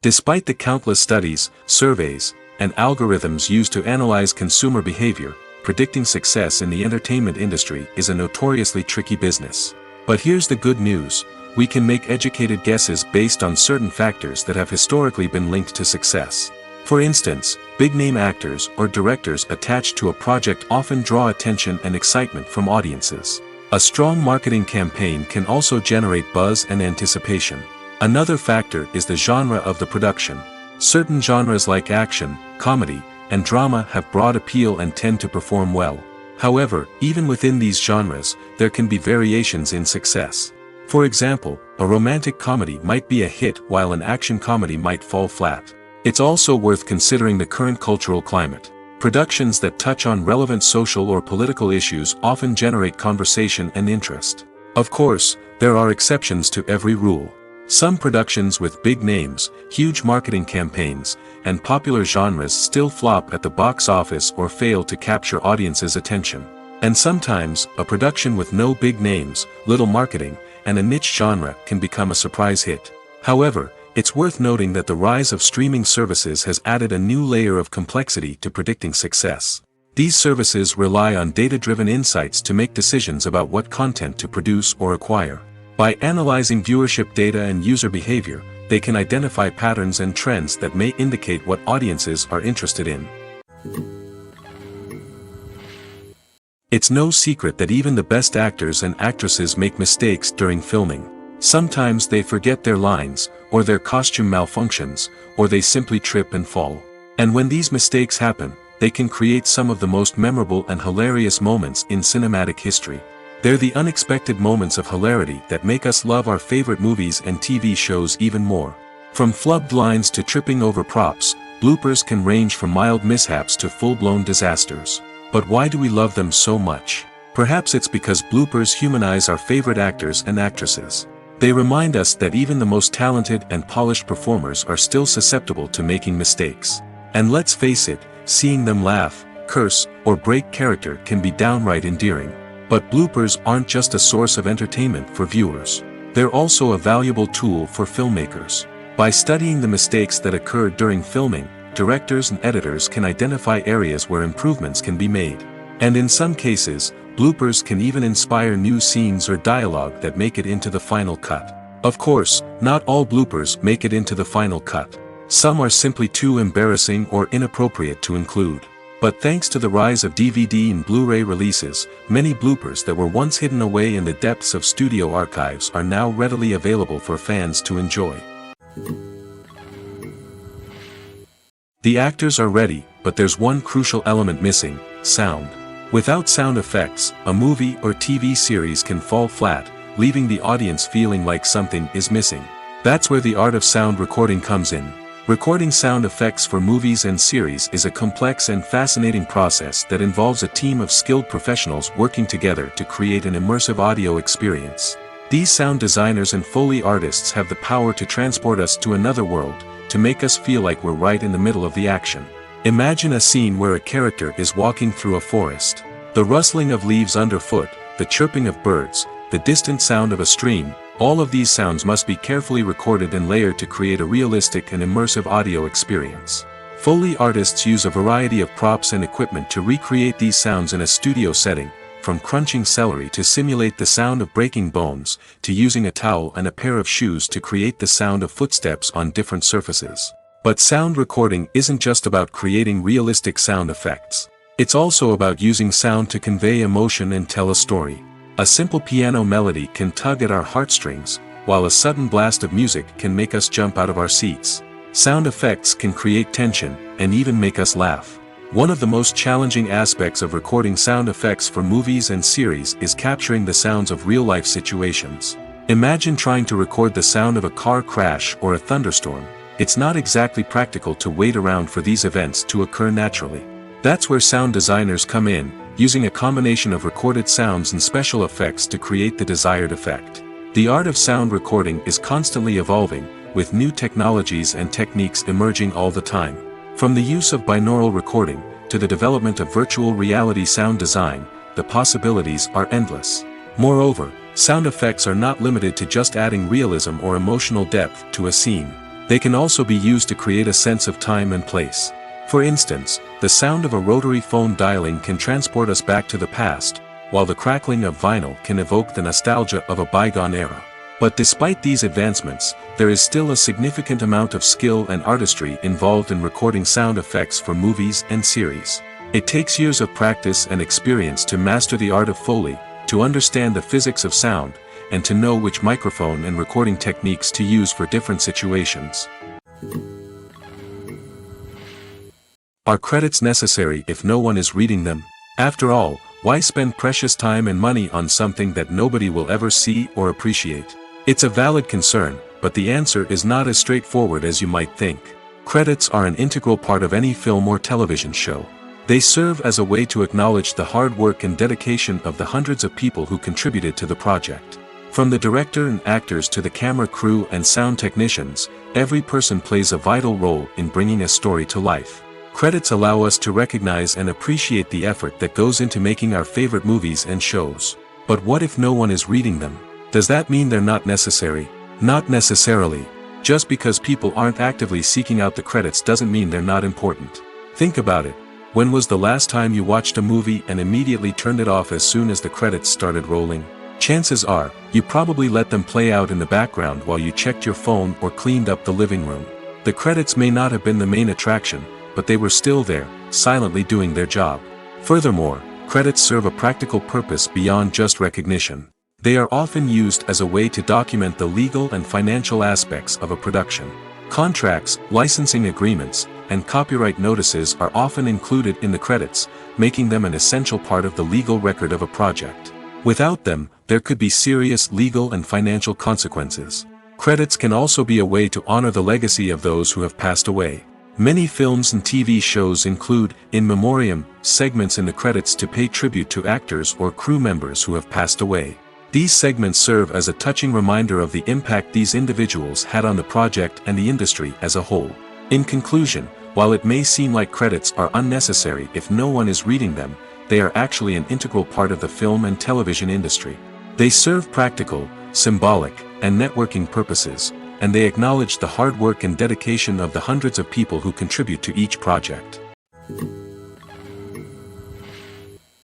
Despite the countless studies, surveys, and algorithms used to analyze consumer behavior, predicting success in the entertainment industry is a notoriously tricky business. But here's the good news: we can make educated guesses based on certain factors that have historically been linked to success. For instance, big-name actors or directors attached to a project often draw attention and excitement from audiences. A strong marketing campaign can also generate buzz and anticipation. Another factor is the genre of the production. Certain genres like action, comedy, and drama have broad appeal and tend to perform well. However, even within these genres, there can be variations in success. For example, a romantic comedy might be a hit while an action comedy might fall flat. It's also worth considering the current cultural climate. Productions that touch on relevant social or political issues often generate conversation and interest. Of course, there are exceptions to every rule. Some productions with big names, huge marketing campaigns, and popular genres still flop at the box office or fail to capture audiences' attention. And sometimes, a production with no big names, little marketing, and a niche genre can become a surprise hit. However, it's worth noting that the rise of streaming services has added a new layer of complexity to predicting success. These services rely on data-driven insights to make decisions about what content to produce or acquire. By analyzing viewership data and user behavior, they can identify patterns and trends that may indicate what audiences are interested in. It's no secret that even the best actors and actresses make mistakes during filming. Sometimes they forget their lines, or their costume malfunctions, or they simply trip and fall. And when these mistakes happen, they can create some of the most memorable and hilarious moments in cinematic history. They're the unexpected moments of hilarity that make us love our favorite movies and TV shows even more. From flubbed lines to tripping over props, bloopers can range from mild mishaps to full-blown disasters. But why do we love them so much? Perhaps it's because bloopers humanize our favorite actors and actresses. They remind us that even the most talented and polished performers are still susceptible to making mistakes. And let's face it, seeing them laugh, curse, or break character can be downright endearing. But bloopers aren't just a source of entertainment for viewers. They're also a valuable tool for filmmakers. By studying the mistakes that occur during filming, directors and editors can identify areas where improvements can be made. And in some cases, bloopers can even inspire new scenes or dialogue that make it into the final cut. Of course, not all bloopers make it into the final cut. Some are simply too embarrassing or inappropriate to include. But thanks to the rise of DVD and Blu-ray releases, many bloopers that were once hidden away in the depths of studio archives are now readily available for fans to enjoy. The actors are ready, but there's one crucial element missing: sound. Without sound effects, a movie or TV series can fall flat, leaving the audience feeling like something is missing. That's where the art of sound recording comes in. Recording sound effects for movies and series is a complex and fascinating process that involves a team of skilled professionals working together to create an immersive audio experience. These sound designers and Foley artists have the power to transport us to another world, to make us feel like we're right in the middle of the action. Imagine a scene where a character is walking through a forest. The rustling of leaves underfoot, the chirping of birds, the distant sound of a stream, all of these sounds must be carefully recorded and layered to create a realistic and immersive audio experience. Foley artists use a variety of props and equipment to recreate these sounds in a studio setting, from crunching celery to simulate the sound of breaking bones, to using a towel and a pair of shoes to create the sound of footsteps on different surfaces. But sound recording isn't just about creating realistic sound effects. It's also about using sound to convey emotion and tell a story. A simple piano melody can tug at our heartstrings, while a sudden blast of music can make us jump out of our seats. Sound effects can create tension, and even make us laugh. One of the most challenging aspects of recording sound effects for movies and series is capturing the sounds of real-life situations. Imagine trying to record the sound of a car crash or a thunderstorm. It's not exactly practical to wait around for these events to occur naturally. That's where sound designers come in, using a combination of recorded sounds and special effects to create the desired effect. The art of sound recording is constantly evolving, with new technologies and techniques emerging all the time. From the use of binaural recording, to the development of virtual reality sound design, the possibilities are endless. Moreover, sound effects are not limited to just adding realism or emotional depth to a scene. They can also be used to create a sense of time and place. For instance, the sound of a rotary phone dialing can transport us back to the past, while the crackling of vinyl can evoke the nostalgia of a bygone era. But despite these advancements, there is still a significant amount of skill and artistry involved in recording sound effects for movies and series. It takes years of practice and experience to master the art of Foley, to understand the physics of sound, and to know which microphone and recording techniques to use for different situations. Are credits necessary if no one is reading them? After all, why spend precious time and money on something that nobody will ever see or appreciate? It's a valid concern, but the answer is not as straightforward as you might think. Credits are an integral part of any film or television show. They serve as a way to acknowledge the hard work and dedication of the hundreds of people who contributed to the project. From the director and actors to the camera crew and sound technicians, every person plays a vital role in bringing a story to life. Credits allow us to recognize and appreciate the effort that goes into making our favorite movies and shows. But what if no one is reading them? Does that mean they're not necessary? Not necessarily. Just because people aren't actively seeking out the credits doesn't mean they're not important. Think about it. When was the last time you watched a movie and immediately turned it off as soon as the credits started rolling? Chances are, you probably let them play out in the background while you checked your phone or cleaned up the living room. The credits may not have been the main attraction, but they were still there, silently doing their job. Furthermore, credits serve a practical purpose beyond just recognition. They are often used as a way to document the legal and financial aspects of a production. Contracts, licensing agreements, and copyright notices are often included in the credits, making them an essential part of the legal record of a project. Without them, there could be serious legal and financial consequences. Credits can also be a way to honor the legacy of those who have passed away. Many films and TV shows include, in memoriam, segments in the credits to pay tribute to actors or crew members who have passed away. These segments serve as a touching reminder of the impact these individuals had on the project and the industry as a whole. In conclusion, while it may seem like credits are unnecessary if no one is reading them, they are actually an integral part of the film and television industry. They serve practical, symbolic, and networking purposes, and they acknowledge the hard work and dedication of the hundreds of people who contribute to each project.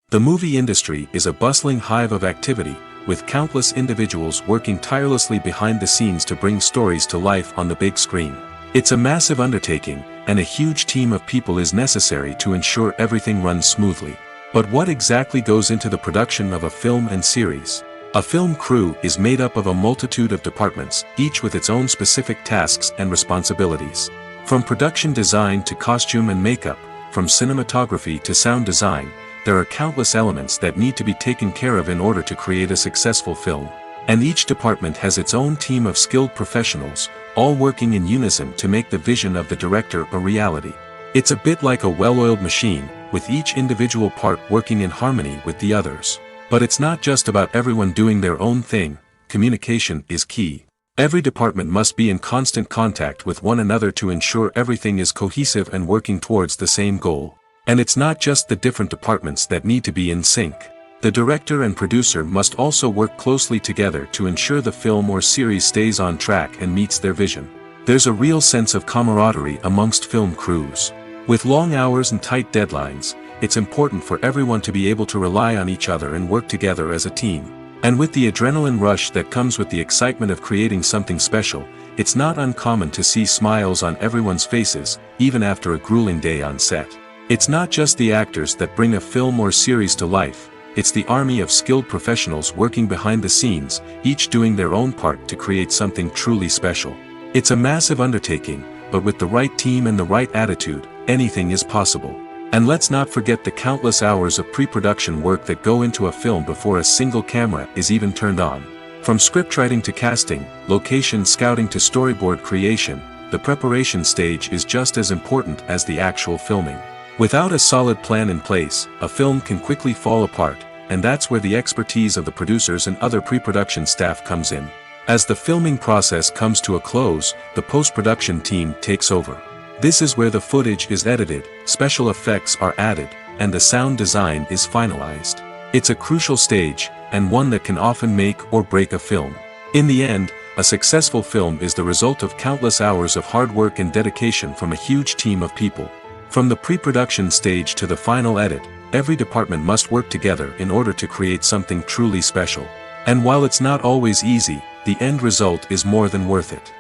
The movie industry is a bustling hive of activity, with countless individuals working tirelessly behind the scenes to bring stories to life on the big screen. It's a massive undertaking, and a huge team of people is necessary to ensure everything runs smoothly. But what exactly goes into the production of a film and series? A film crew is made up of a multitude of departments, each with its own specific tasks and responsibilities. From production design to costume and makeup, from cinematography to sound design, there are countless elements that need to be taken care of in order to create a successful film. And each department has its own team of skilled professionals, all working in unison to make the vision of the director a reality. It's a bit like a well-oiled machine, with each individual part working in harmony with the others. But it's not just about everyone doing their own thing. Communication is key. Every department must be in constant contact with one another to ensure everything is cohesive and working towards the same goal. And it's not just the different departments that need to be in sync. The director and producer must also work closely together to ensure the film or series stays on track and meets their vision. There's a real sense of camaraderie amongst film crews. With long hours and tight deadlines, it's important for everyone to be able to rely on each other and work together as a team. And with the adrenaline rush that comes with the excitement of creating something special, it's not uncommon to see smiles on everyone's faces, even after a grueling day on set. It's not just the actors that bring a film or series to life, it's the army of skilled professionals working behind the scenes, each doing their own part to create something truly special. It's a massive undertaking, but with the right team and the right attitude, anything is possible. And let's not forget the countless hours of pre-production work that go into a film before a single camera is even turned on. From scriptwriting to casting, location scouting to storyboard creation, the preparation stage is just as important as the actual filming. Without a solid plan in place, a film can quickly fall apart, and that's where the expertise of the producers and other pre-production staff comes in. As the filming process comes to a close, the post-production team takes over. This is where the footage is edited, special effects are added, and the sound design is finalized. It's a crucial stage, and one that can often make or break a film. In the end, a successful film is the result of countless hours of hard work and dedication from a huge team of people. From the pre-production stage to the final edit, every department must work together in order to create something truly special. And while it's not always easy, the end result is more than worth it.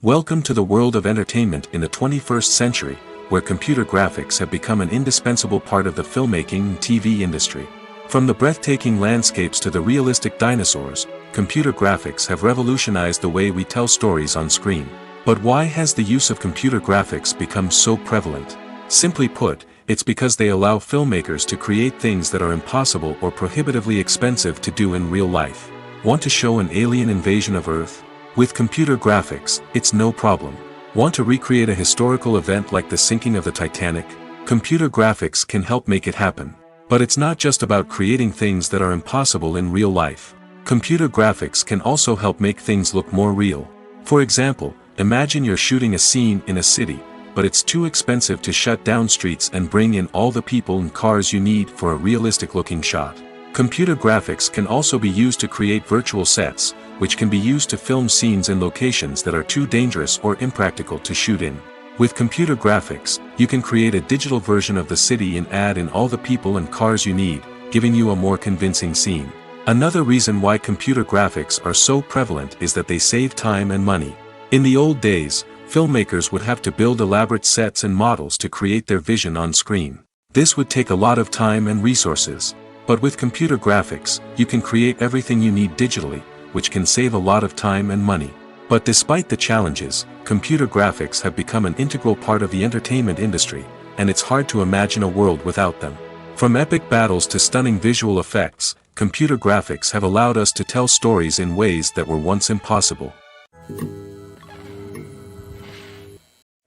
Welcome to the world of entertainment in the 21st century, where computer graphics have become an indispensable part of the filmmaking and TV industry. From the breathtaking landscapes to the realistic dinosaurs, computer graphics have revolutionized the way we tell stories on screen. But why has the use of computer graphics become so prevalent? Simply put, it's because they allow filmmakers to create things that are impossible or prohibitively expensive to do in real life. Want to show an alien invasion of Earth? With computer graphics, it's no problem. Want to recreate a historical event like the sinking of the Titanic? Computer graphics can help make it happen. But it's not just about creating things that are impossible in real life. Computer graphics can also help make things look more real. For example, imagine you're shooting a scene in a city, but it's too expensive to shut down streets and bring in all the people and cars you need for a realistic-looking shot. Computer graphics can also be used to create virtual sets, which can be used to film scenes in locations that are too dangerous or impractical to shoot in. With computer graphics, you can create a digital version of the city and add in all the people and cars you need, giving you a more convincing scene. Another reason why computer graphics are so prevalent is that they save time and money. In the old days, filmmakers would have to build elaborate sets and models to create their vision on screen. This would take a lot of time and resources. But with computer graphics, you can create everything you need digitally, which can save a lot of time and money. But despite the challenges, computer graphics have become an integral part of the entertainment industry, and it's hard to imagine a world without them. From epic battles to stunning visual effects, computer graphics have allowed us to tell stories in ways that were once impossible.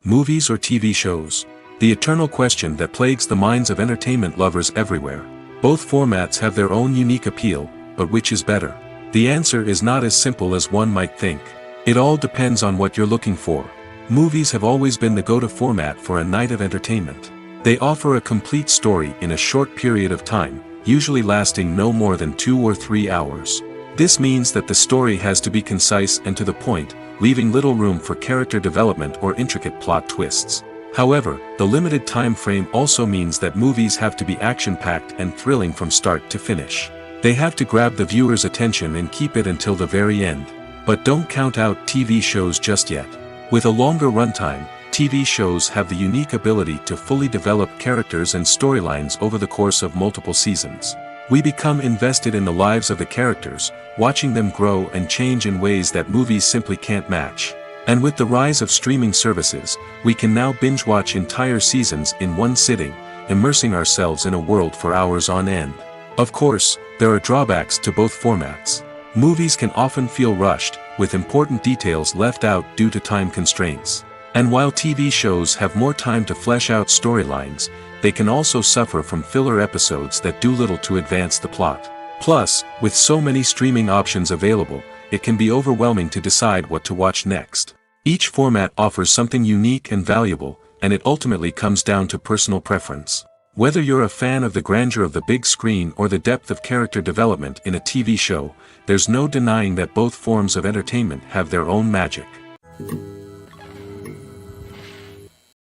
Movies or TV shows? The eternal question that plagues the minds of entertainment lovers everywhere. Both formats have their own unique appeal, but which is better? The answer is not as simple as one might think. It all depends on what you're looking for. Movies have always been the go-to format for a night of entertainment. They offer a complete story in a short period of time, usually lasting no more than 2 or 3 hours. This means that the story has to be concise and to the point, leaving little room for character development or intricate plot twists. However, the limited time frame also means that movies have to be action-packed and thrilling from start to finish. They have to grab the viewer's attention and keep it until the very end. But don't count out TV shows just yet. With a longer runtime, TV shows have the unique ability to fully develop characters and storylines over the course of multiple seasons. We become invested in the lives of the characters, watching them grow and change in ways that movies simply can't match. And with the rise of streaming services, we can now binge-watch entire seasons in one sitting, immersing ourselves in a world for hours on end. Of course, there are drawbacks to both formats. Movies can often feel rushed, with important details left out due to time constraints. And while TV shows have more time to flesh out storylines, they can also suffer from filler episodes that do little to advance the plot. Plus, with so many streaming options available, it can be overwhelming to decide what to watch next. Each format offers something unique and valuable, and it ultimately comes down to personal preference. Whether you're a fan of the grandeur of the big screen or the depth of character development in a TV show, there's no denying that both forms of entertainment have their own magic.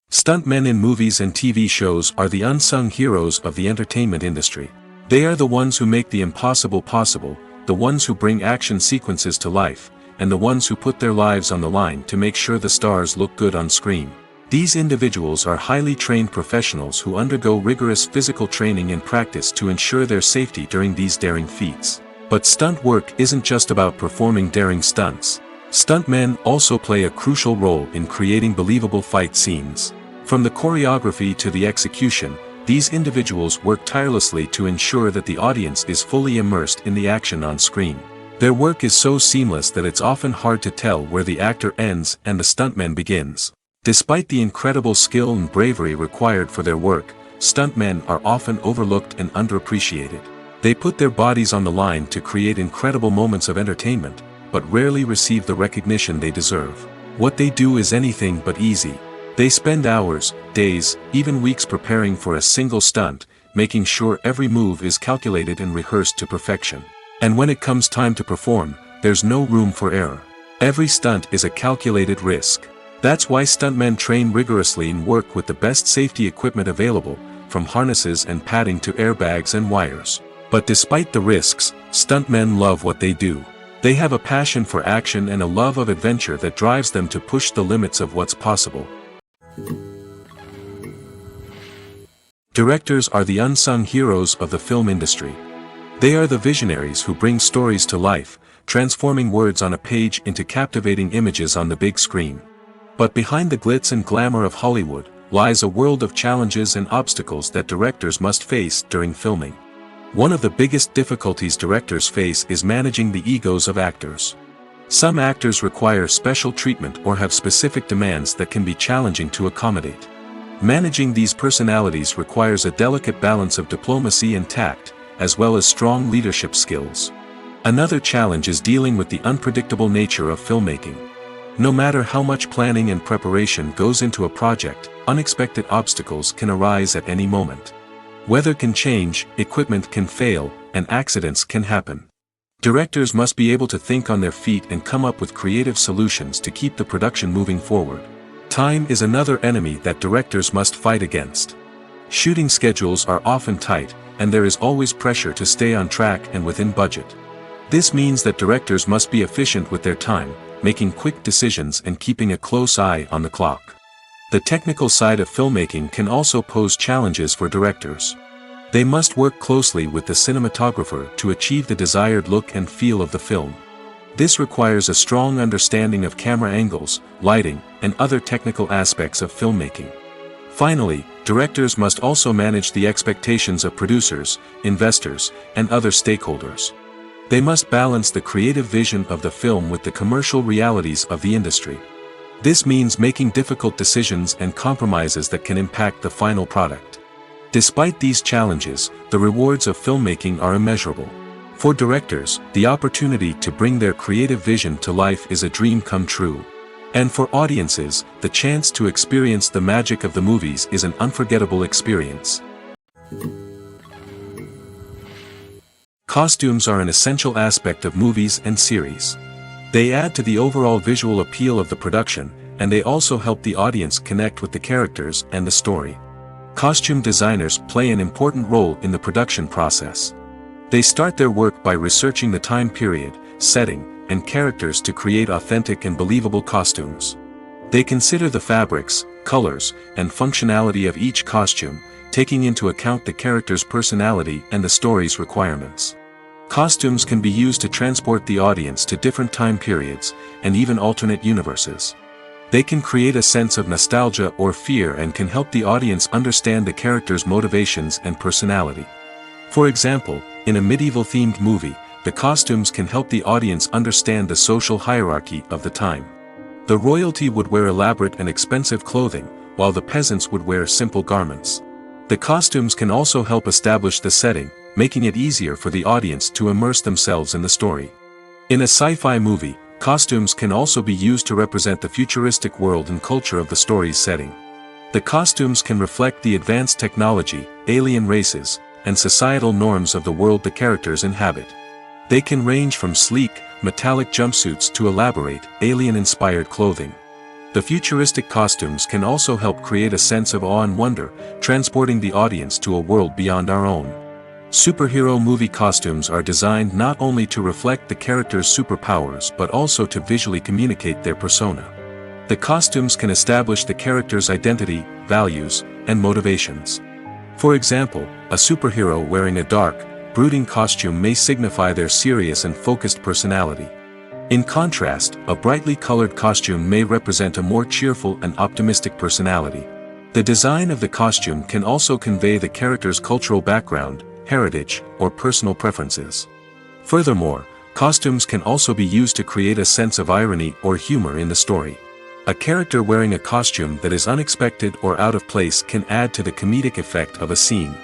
Stuntmen in movies and TV shows are the unsung heroes of the entertainment industry. They are the ones who make the impossible possible, the ones who bring action sequences to life, and the ones who put their lives on the line to make sure the stars look good on screen. These individuals are highly trained professionals who undergo rigorous physical training and practice to ensure their safety during these daring feats. But stunt work isn't just about performing daring stunts. Stuntmen also play a crucial role in creating believable fight scenes. From the choreography to the execution, these individuals work tirelessly to ensure that the audience is fully immersed in the action on screen. Their work is so seamless that it's often hard to tell where the actor ends and the stuntman begins. Despite the incredible skill and bravery required for their work, stuntmen are often overlooked and underappreciated. They put their bodies on the line to create incredible moments of entertainment, but rarely receive the recognition they deserve. What they do is anything but easy. They spend hours, days, even weeks preparing for a single stunt, making sure every move is calculated and rehearsed to perfection. And when it comes time to perform, there's no room for error. Every stunt is a calculated risk. That's why stuntmen train rigorously and work with the best safety equipment available, from harnesses and padding to airbags and wires. But despite the risks, stuntmen love what they do. They have a passion for action and a love of adventure that drives them to push the limits of what's possible. Directors are the unsung heroes of the film industry. They are the visionaries who bring stories to life, transforming words on a page into captivating images on the big screen. But behind the glitz and glamour of Hollywood, lies a world of challenges and obstacles that directors must face during filming. One of the biggest difficulties directors face is managing the egos of actors. Some actors require special treatment or have specific demands that can be challenging to accommodate. Managing these personalities requires a delicate balance of diplomacy and tact, as well as strong leadership skills. Another challenge is dealing with the unpredictable nature of filmmaking. No matter how much planning and preparation goes into a project, unexpected obstacles can arise at any moment. Weather can change, equipment can fail, and accidents can happen. Directors must be able to think on their feet and come up with creative solutions to keep the production moving forward. Time is another enemy that directors must fight against. Shooting schedules are often tight, and there is always pressure to stay on track and within budget. This means that directors must be efficient with their time, making quick decisions and keeping a close eye on the clock. The technical side of filmmaking can also pose challenges for directors. They must work closely with the cinematographer to achieve the desired look and feel of the film. This requires a strong understanding of camera angles, lighting, and other technical aspects of filmmaking. Finally, directors must also manage the expectations of producers, investors, and other stakeholders. They must balance the creative vision of the film with the commercial realities of the industry. This means making difficult decisions and compromises that can impact the final product. Despite these challenges, the rewards of filmmaking are immeasurable. For directors, the opportunity to bring their creative vision to life is a dream come true. And for audiences, the chance to experience the magic of the movies is an unforgettable experience. Costumes are an essential aspect of movies and series. They add to the overall visual appeal of the production, and they also help the audience connect with the characters and the story. Costume designers play an important role in the production process. They start their work by researching the time period, setting, and characters to create authentic and believable costumes. They consider the fabrics, colors, and functionality of each costume, taking into account the character's personality and the story's requirements. Costumes can be used to transport the audience to different time periods, and even alternate universes. They can create a sense of nostalgia or fear and can help the audience understand the character's motivations and personality. For example, in a medieval-themed movie, the costumes can help the audience understand the social hierarchy of the time. The royalty would wear elaborate and expensive clothing, while the peasants would wear simple garments. The costumes can also help establish the setting, making it easier for the audience to immerse themselves in the story. In a sci-fi movie, costumes can also be used to represent the futuristic world and culture of the story's setting. The costumes can reflect the advanced technology, alien races, and societal norms of the world the characters inhabit. They can range from sleek, metallic jumpsuits to elaborate, alien-inspired clothing. The futuristic costumes can also help create a sense of awe and wonder, transporting the audience to a world beyond our own. Superhero movie costumes are designed not only to reflect the character's superpowers but also to visually communicate their persona. The costumes can establish the character's identity, values, and motivations. For example, a superhero wearing a dark, brooding costume may signify their serious and focused personality. In contrast, a brightly colored costume may represent a more cheerful and optimistic personality. The design of the costume can also convey the character's cultural background, heritage, or personal preferences. Furthermore, costumes can also be used to create a sense of irony or humor in the story. A character wearing a costume that is unexpected or out of place can add to the comedic effect of a scene.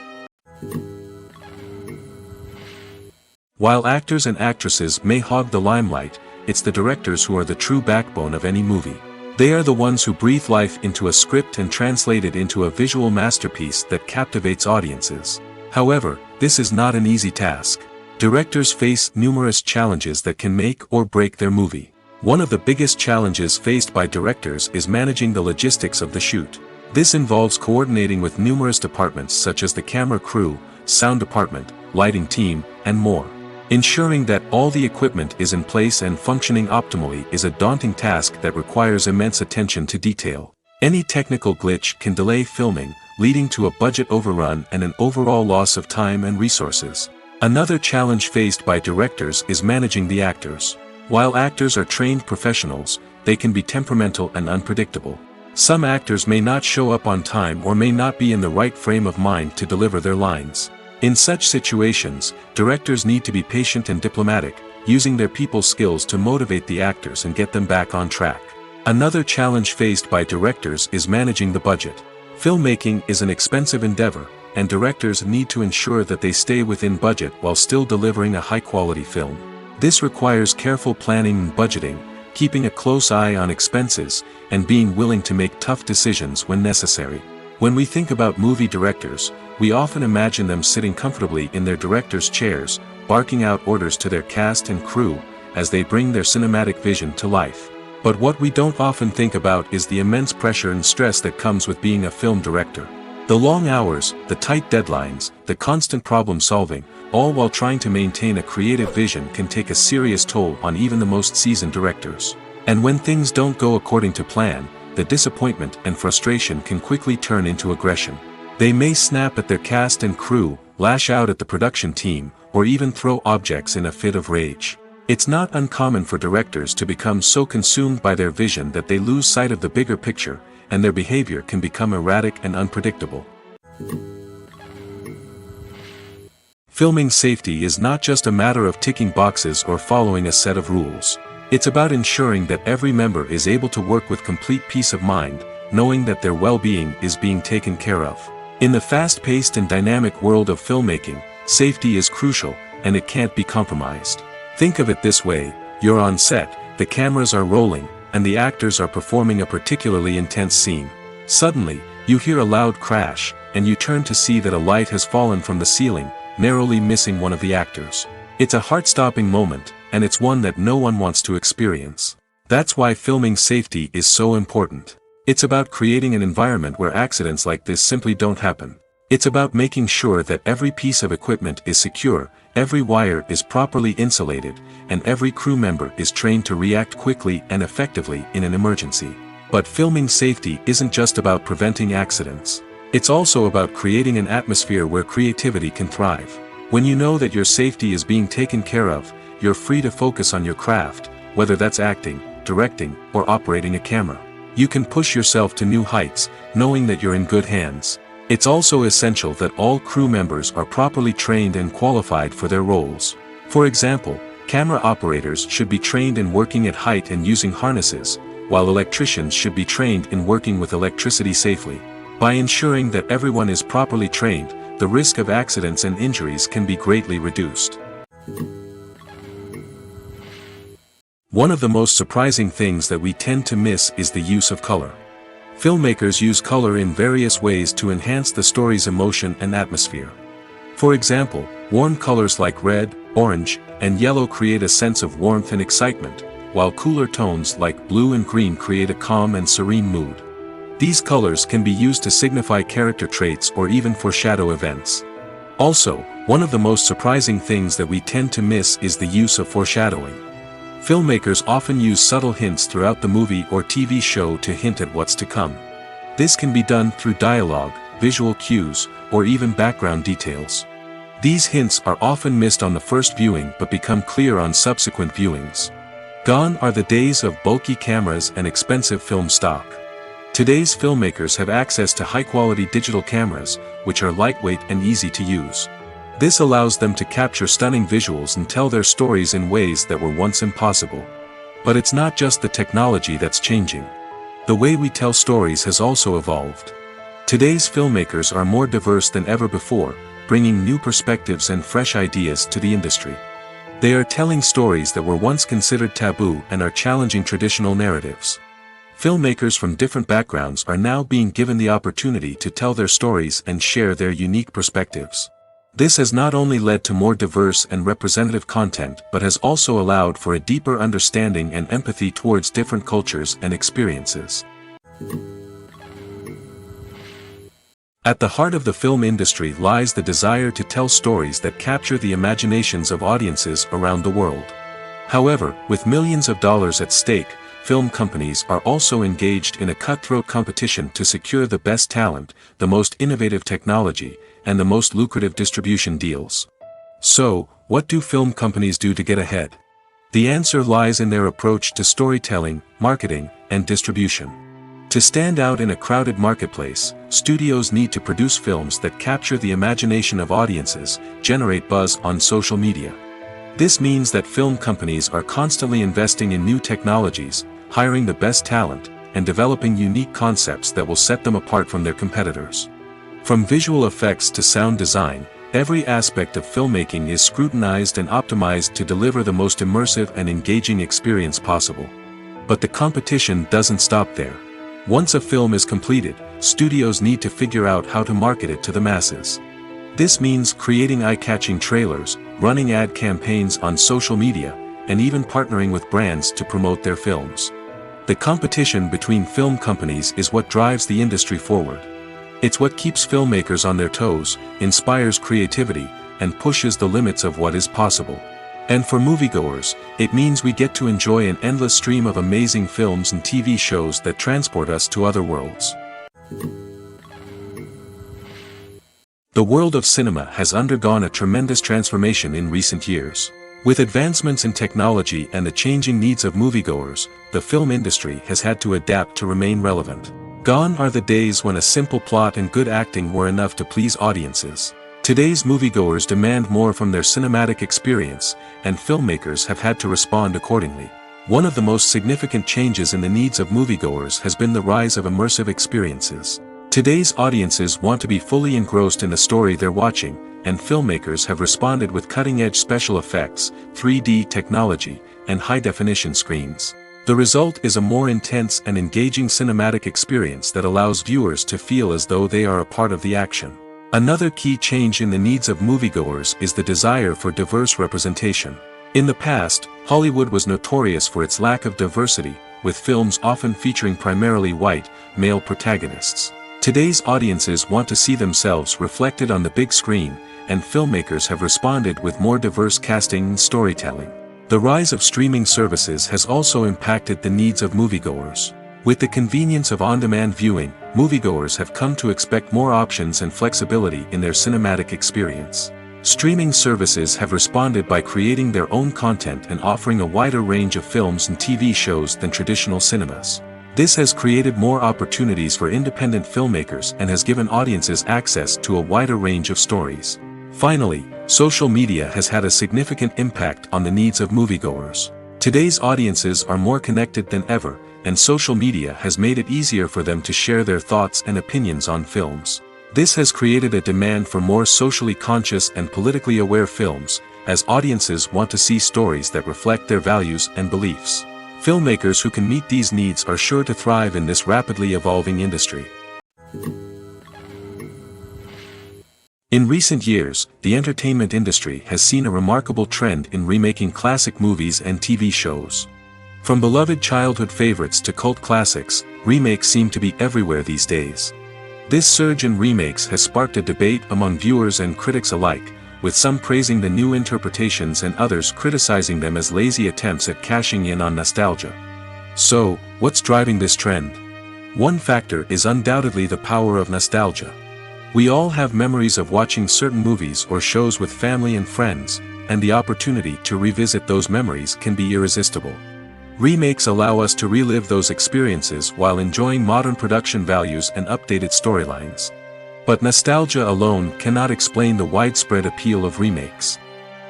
While actors and actresses may hog the limelight, it's the directors who are the true backbone of any movie. They are the ones who breathe life into a script and translate it into a visual masterpiece that captivates audiences. However, this is not an easy task. Directors face numerous challenges that can make or break their movie. One of the biggest challenges faced by directors is managing the logistics of the shoot. This involves coordinating with numerous departments such as the camera crew, sound department, lighting team, and more. Ensuring that all the equipment is in place and functioning optimally is a daunting task that requires immense attention to detail. Any technical glitch can delay filming, leading to a budget overrun and an overall loss of time and resources. Another challenge faced by directors is managing the actors. While actors are trained professionals, they can be temperamental and unpredictable. Some actors may not show up on time or may not be in the right frame of mind to deliver their lines. In such situations, directors need to be patient and diplomatic, using their people skills to motivate the actors and get them back on track. Another challenge faced by directors is managing the budget. Filmmaking is an expensive endeavor, and directors need to ensure that they stay within budget while still delivering a high-quality film. This requires careful planning and budgeting, keeping a close eye on expenses, and being willing to make tough decisions when necessary. When we think about movie directors, we often imagine them sitting comfortably in their director's chairs, barking out orders to their cast and crew, as they bring their cinematic vision to life. But what we don't often think about is the immense pressure and stress that comes with being a film director. The long hours, the tight deadlines, the constant problem solving, all while trying to maintain a creative vision can take a serious toll on even the most seasoned directors. And when things don't go according to plan, the disappointment and frustration can quickly turn into aggression. They may snap at their cast and crew, lash out at the production team, or even throw objects in a fit of rage. It's not uncommon for directors to become so consumed by their vision that they lose sight of the bigger picture, and their behavior can become erratic and unpredictable. Filming safety is not just a matter of ticking boxes or following a set of rules. It's about ensuring that every member is able to work with complete peace of mind, knowing that their well-being is being taken care of. In the fast-paced and dynamic world of filmmaking, safety is crucial, and it can't be compromised. Think of it this way: you're on set, the cameras are rolling, and the actors are performing a particularly intense scene. Suddenly, you hear a loud crash, and you turn to see that a light has fallen from the ceiling, narrowly missing one of the actors. It's a heart-stopping moment, and it's one that no one wants to experience. That's why filming safety is so important. It's about creating an environment where accidents like this simply don't happen. It's about making sure that every piece of equipment is secure, every wire is properly insulated, and every crew member is trained to react quickly and effectively in an emergency. But filming safety isn't just about preventing accidents. It's also about creating an atmosphere where creativity can thrive. When you know that your safety is being taken care of, you're free to focus on your craft, whether that's acting, directing, or operating a camera. You can push yourself to new heights, knowing that you're in good hands. It's also essential that all crew members are properly trained and qualified for their roles. For example, camera operators should be trained in working at height and using harnesses, while electricians should be trained in working with electricity safely. By ensuring that everyone is properly trained, the risk of accidents and injuries can be greatly reduced. One of the most surprising things that we tend to miss is the use of color. Filmmakers use color in various ways to enhance the story's emotion and atmosphere. For example, warm colors like red, orange, and yellow create a sense of warmth and excitement, while cooler tones like blue and green create a calm and serene mood. These colors can be used to signify character traits or even foreshadow events. Also, one of the most surprising things that we tend to miss is the use of foreshadowing. Filmmakers often use subtle hints throughout the movie or TV show to hint at what's to come. This can be done through dialogue, visual cues, or even background details. These hints are often missed on the first viewing but become clear on subsequent viewings. Gone are the days of bulky cameras and expensive film stock. Today's filmmakers have access to high-quality digital cameras, which are lightweight and easy to use. This allows them to capture stunning visuals and tell their stories in ways that were once impossible. But it's not just the technology that's changing. The way we tell stories has also evolved. Today's filmmakers are more diverse than ever before, bringing new perspectives and fresh ideas to the industry. They are telling stories that were once considered taboo and are challenging traditional narratives. Filmmakers from different backgrounds are now being given the opportunity to tell their stories and share their unique perspectives. This has not only led to more diverse and representative content but has also allowed for a deeper understanding and empathy towards different cultures and experiences. At the heart of the film industry lies the desire to tell stories that capture the imaginations of audiences around the world. However, with millions of dollars at stake, film companies are also engaged in a cutthroat competition to secure the best talent, the most innovative technology, and the most lucrative distribution deals. So, what do film companies do to get ahead? The answer lies in their approach to storytelling, marketing, and distribution. To stand out in a crowded marketplace, studios need to produce films that capture the imagination of audiences, generate buzz on social media. This means that film companies are constantly investing in new technologies, hiring the best talent, and developing unique concepts that will set them apart from their competitors. From visual effects to sound design, every aspect of filmmaking is scrutinized and optimized to deliver the most immersive and engaging experience possible. But the competition doesn't stop there. Once a film is completed, studios need to figure out how to market it to the masses. This means creating eye-catching trailers, running ad campaigns on social media, and even partnering with brands to promote their films. The competition between film companies is what drives the industry forward. It's what keeps filmmakers on their toes, inspires creativity, and pushes the limits of what is possible. And for moviegoers, it means we get to enjoy an endless stream of amazing films and TV shows that transport us to other worlds. The world of cinema has undergone a tremendous transformation in recent years. With advancements in technology and the changing needs of moviegoers, the film industry has had to adapt to remain relevant. Gone are the days when a simple plot and good acting were enough to please audiences. Today's moviegoers demand more from their cinematic experience, and filmmakers have had to respond accordingly. One of the most significant changes in the needs of moviegoers has been the rise of immersive experiences. Today's audiences want to be fully engrossed in the story they're watching, and filmmakers have responded with cutting-edge special effects, 3D technology, and high-definition screens. The result is a more intense and engaging cinematic experience that allows viewers to feel as though they are a part of the action. Another key change in the needs of moviegoers is the desire for diverse representation. In the past, Hollywood was notorious for its lack of diversity, with films often featuring primarily white, male protagonists. Today's audiences want to see themselves reflected on the big screen, and filmmakers have responded with more diverse casting and storytelling. The rise of streaming services has also impacted the needs of moviegoers. With the convenience of on-demand viewing, moviegoers have come to expect more options and flexibility in their cinematic experience. Streaming services have responded by creating their own content and offering a wider range of films and TV shows than traditional cinemas. This has created more opportunities for independent filmmakers and has given audiences access to a wider range of stories. Finally, social media has had a significant impact on the needs of moviegoers. Today's audiences are more connected than ever, and social media has made it easier for them to share their thoughts and opinions on films. This has created a demand for more socially conscious and politically aware films, as audiences want to see stories that reflect their values and beliefs. Filmmakers who can meet these needs are sure to thrive in this rapidly evolving industry. In recent years, the entertainment industry has seen a remarkable trend in remaking classic movies and TV shows. From beloved childhood favorites to cult classics, remakes seem to be everywhere these days. This surge in remakes has sparked a debate among viewers and critics alike, with some praising the new interpretations and others criticizing them as lazy attempts at cashing in on nostalgia. So, what's driving this trend? One factor is undoubtedly the power of nostalgia. We all have memories of watching certain movies or shows with family and friends, and the opportunity to revisit those memories can be irresistible. Remakes allow us to relive those experiences while enjoying modern production values and updated storylines. But nostalgia alone cannot explain the widespread appeal of remakes.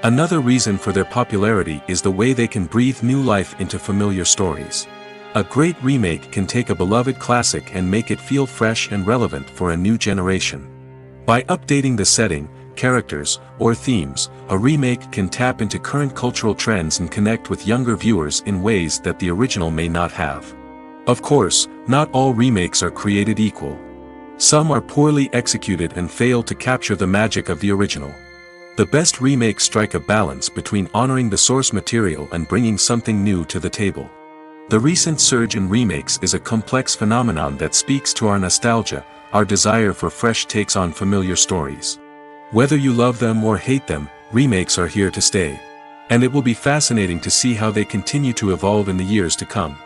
Another reason for their popularity is the way they can breathe new life into familiar stories. A great remake can take a beloved classic and make it feel fresh and relevant for a new generation. By updating the setting, characters, or themes, a remake can tap into current cultural trends and connect with younger viewers in ways that the original may not have. Of course, not all remakes are created equal. Some are poorly executed and fail to capture the magic of the original. The best remakes strike a balance between honoring the source material and bringing something new to the table. The recent surge in remakes is a complex phenomenon that speaks to our nostalgia, our desire for fresh takes on familiar stories. Whether you love them or hate them, remakes are here to stay. And it will be fascinating to see how they continue to evolve in the years to come.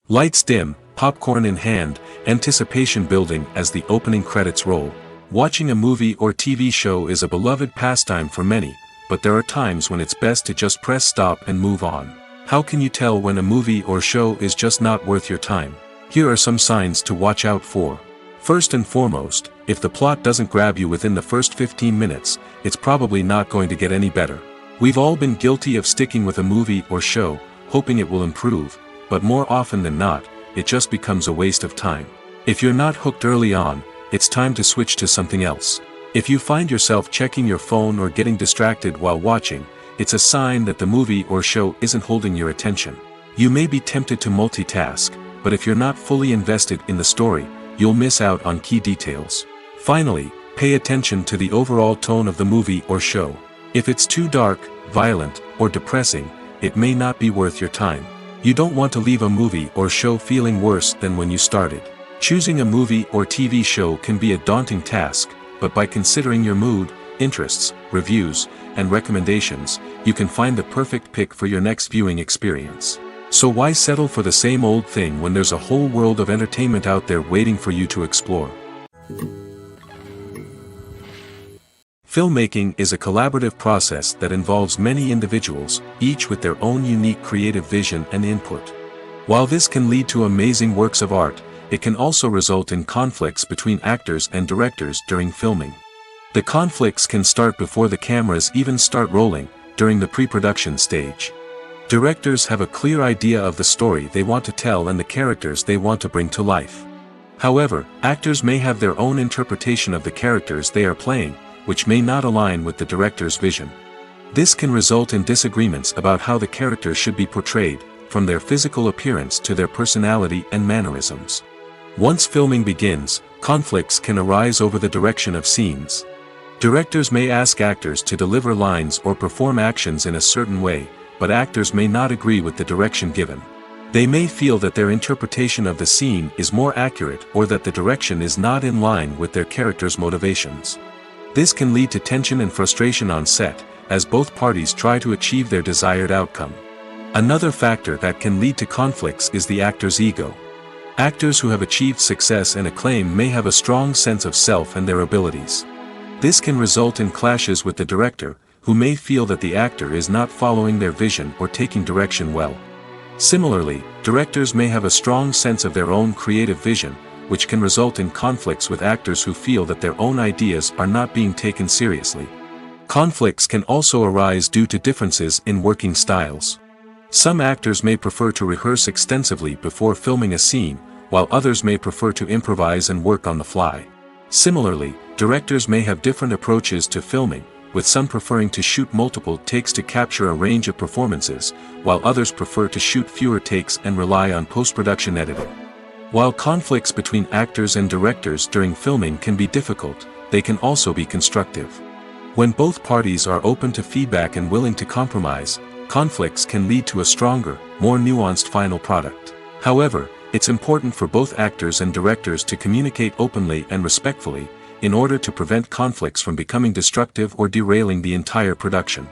Lights dim, popcorn in hand, anticipation building as the opening credits roll. Watching a movie or TV show is a beloved pastime for many, but there are times when it's best to just press stop and move on. How can you tell when a movie or show is just not worth your time? Here are some signs to watch out for. First and foremost, if the plot doesn't grab you within the first 15 minutes, it's probably not going to get any better. We've all been guilty of sticking with a movie or show, hoping it will improve, but more often than not, it just becomes a waste of time. If you're not hooked early on, it's time to switch to something else. If you find yourself checking your phone or getting distracted while watching, it's a sign that the movie or show isn't holding your attention. You may be tempted to multitask, but if you're not fully invested in the story, you'll miss out on key details. Finally, pay attention to the overall tone of the movie or show. If it's too dark, violent, or depressing, it may not be worth your time. You don't want to leave a movie or show feeling worse than when you started. Choosing a movie or TV show can be a daunting task, but by considering your mood, interests, reviews, and recommendations, you can find the perfect pick for your next viewing experience. So why settle for the same old thing when there's a whole world of entertainment out there waiting for you to explore? Filmmaking is a collaborative process that involves many individuals, each with their own unique creative vision and input. While this can lead to amazing works of art, it can also result in conflicts between actors and directors during filming. The conflicts can start before the cameras even start rolling, during the pre-production stage. Directors have a clear idea of the story they want to tell and the characters they want to bring to life. However, actors may have their own interpretation of the characters they are playing, which may not align with the director's vision. This can result in disagreements about how the characters should be portrayed, from their physical appearance to their personality and mannerisms. Once filming begins, conflicts can arise over the direction of scenes. Directors may ask actors to deliver lines or perform actions in a certain way, but actors may not agree with the direction given. They may feel that their interpretation of the scene is more accurate or that the direction is not in line with their character's motivations. This can lead to tension and frustration on set, as both parties try to achieve their desired outcome. Another factor that can lead to conflicts is the actor's ego. Actors who have achieved success and acclaim may have a strong sense of self and their abilities. This can result in clashes with the director, who may feel that the actor is not following their vision or taking direction well. Similarly, directors may have a strong sense of their own creative vision, which can result in conflicts with actors who feel that their own ideas are not being taken seriously. Conflicts can also arise due to differences in working styles. Some actors may prefer to rehearse extensively before filming a scene, while others may prefer to improvise and work on the fly. Similarly, directors may have different approaches to filming, with some preferring to shoot multiple takes to capture a range of performances, while others prefer to shoot fewer takes and rely on post-production editing. While conflicts between actors and directors during filming can be difficult, they can also be constructive. When both parties are open to feedback and willing to compromise, conflicts can lead to a stronger, more nuanced final product. However, it's important for both actors and directors to communicate openly and respectfully, in order to prevent conflicts from becoming destructive or derailing the entire production.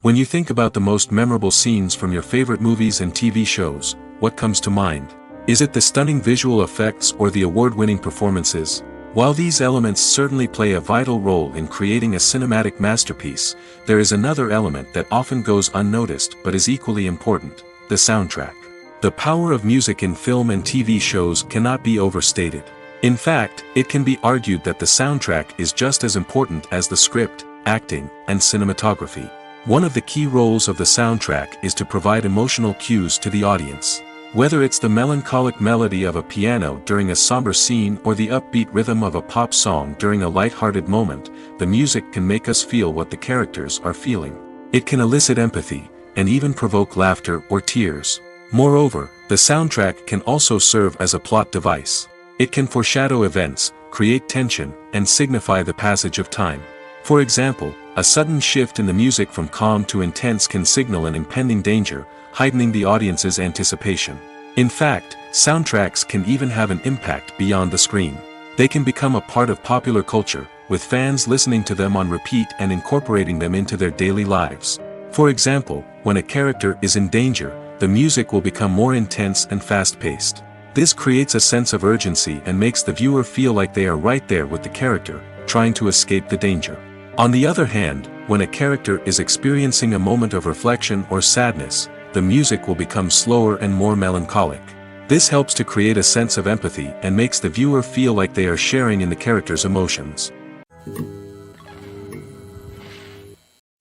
When you think about the most memorable scenes from your favorite movies and TV shows, what comes to mind? Is it the stunning visual effects or the award-winning performances? While these elements certainly play a vital role in creating a cinematic masterpiece, there is another element that often goes unnoticed but is equally important: the soundtrack. The power of music in film and TV shows cannot be overstated. In fact, it can be argued that the soundtrack is just as important as the script, acting, and cinematography. One of the key roles of the soundtrack is to provide emotional cues to the audience. Whether it's the melancholic melody of a piano during a somber scene or the upbeat rhythm of a pop song during a light-hearted moment, the music can make us feel what the characters are feeling. It can elicit empathy, and even provoke laughter or tears. Moreover, the soundtrack can also serve as a plot device. It can foreshadow events, create tension, and signify the passage of time. For example, a sudden shift in the music from calm to intense can signal an impending danger, heightening the audience's anticipation. In fact, soundtracks can even have an impact beyond the screen. They can become a part of popular culture, with fans listening to them on repeat and incorporating them into their daily lives. For example, when a character is in danger, the music will become more intense and fast-paced. This creates a sense of urgency and makes the viewer feel like they are right there with the character, trying to escape the danger. On the other hand, when a character is experiencing a moment of reflection or sadness, the music will become slower and more melancholic. This helps to create a sense of empathy and makes the viewer feel like they are sharing in the character's emotions.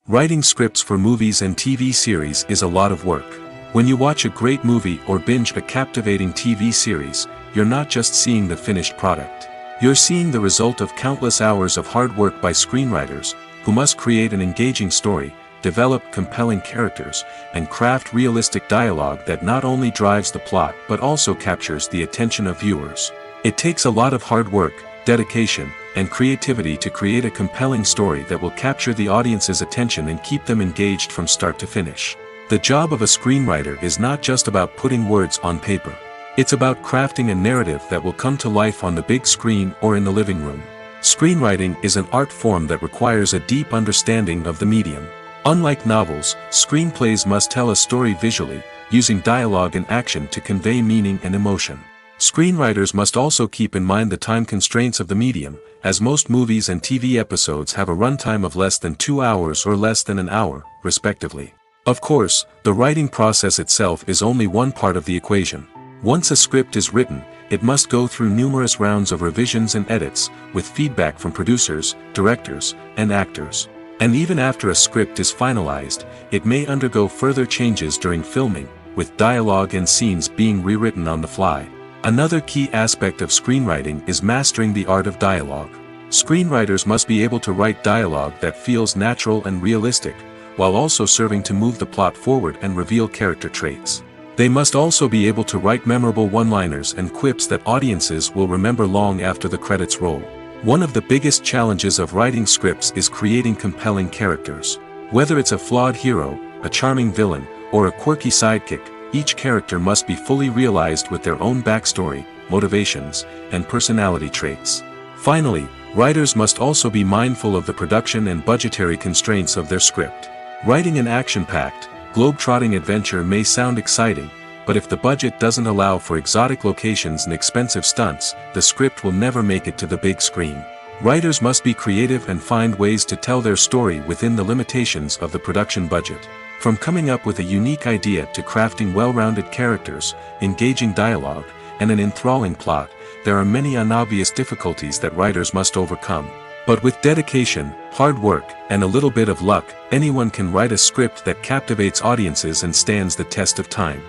Writing scripts for movies and TV series is a lot of work. When you watch a great movie or binge a captivating TV series, you're not just seeing the finished product. You're seeing the result of countless hours of hard work by screenwriters, who must create an engaging story, develop compelling characters, and craft realistic dialogue that not only drives the plot but also captures the attention of viewers. It takes a lot of hard work, dedication, and creativity to create a compelling story that will capture the audience's attention and keep them engaged from start to finish. The job of a screenwriter is not just about putting words on paper. It's about crafting a narrative that will come to life on the big screen or in the living room. Screenwriting is an art form that requires a deep understanding of the medium. Unlike novels, screenplays must tell a story visually, using dialogue and action to convey meaning and emotion. Screenwriters must also keep in mind the time constraints of the medium, as most movies and TV episodes have a runtime of less than 2 hours or less than an hour, respectively. Of course, the writing process itself is only one part of the equation. Once a script is written, it must go through numerous rounds of revisions and edits, with feedback from producers, directors, and actors. And even after a script is finalized, it may undergo further changes during filming, with dialogue and scenes being rewritten on the fly. Another key aspect of screenwriting is mastering the art of dialogue. Screenwriters must be able to write dialogue that feels natural and realistic, while also serving to move the plot forward and reveal character traits. They must also be able to write memorable one-liners and quips that audiences will remember long after the credits roll. One of the biggest challenges of writing scripts is creating compelling characters. Whether it's a flawed hero, a charming villain, or a quirky sidekick, each character must be fully realized with their own backstory, motivations, and personality traits. Finally, writers must also be mindful of the production and budgetary constraints of their script. Writing an action-packed, globe-trotting adventure may sound exciting, but if the budget doesn't allow for exotic locations and expensive stunts, the script will never make it to the big screen. Writers must be creative and find ways to tell their story within the limitations of the production budget. From coming up with a unique idea to crafting well-rounded characters, engaging dialogue, and an enthralling plot, there are many unobvious difficulties that writers must overcome. But with dedication, hard work, and a little bit of luck, anyone can write a script that captivates audiences and stands the test of time.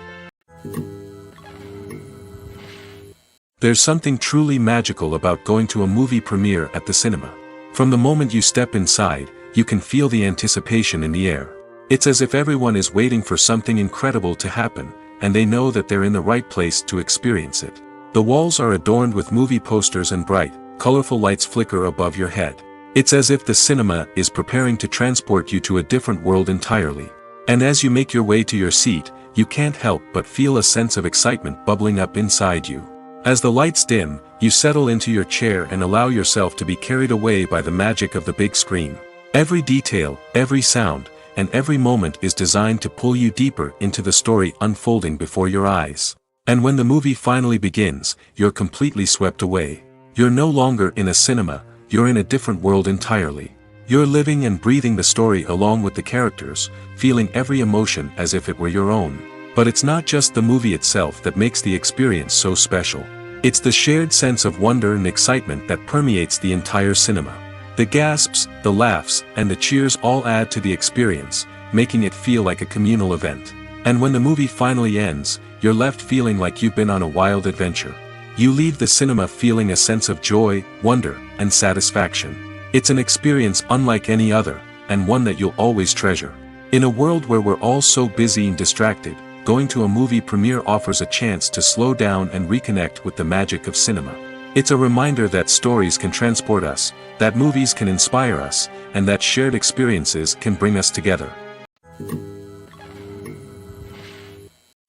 There's something truly magical about going to a movie premiere at the cinema. From the moment you step inside, you can feel the anticipation in the air. It's as if everyone is waiting for something incredible to happen, and they know that they're in the right place to experience it. The walls are adorned with movie posters and bright, colorful lights flicker above your head. It's as if the cinema is preparing to transport you to a different world entirely. And as you make your way to your seat, you can't help but feel a sense of excitement bubbling up inside you. As the lights dim, you settle into your chair and allow yourself to be carried away by the magic of the big screen. Every detail, every sound, and every moment is designed to pull you deeper into the story unfolding before your eyes. And when the movie finally begins, you're completely swept away. You're no longer in a cinema, you're in a different world entirely. You're living and breathing the story along with the characters, feeling every emotion as if it were your own. But it's not just the movie itself that makes the experience so special. It's the shared sense of wonder and excitement that permeates the entire cinema. The gasps, the laughs, and the cheers all add to the experience, making it feel like a communal event. And when the movie finally ends, you're left feeling like you've been on a wild adventure. You leave the cinema feeling a sense of joy, wonder, and satisfaction. It's an experience unlike any other, and one that you'll always treasure. In a world where we're all so busy and distracted, going to a movie premiere offers a chance to slow down and reconnect with the magic of cinema. It's a reminder that stories can transport us, that movies can inspire us, and that shared experiences can bring us together.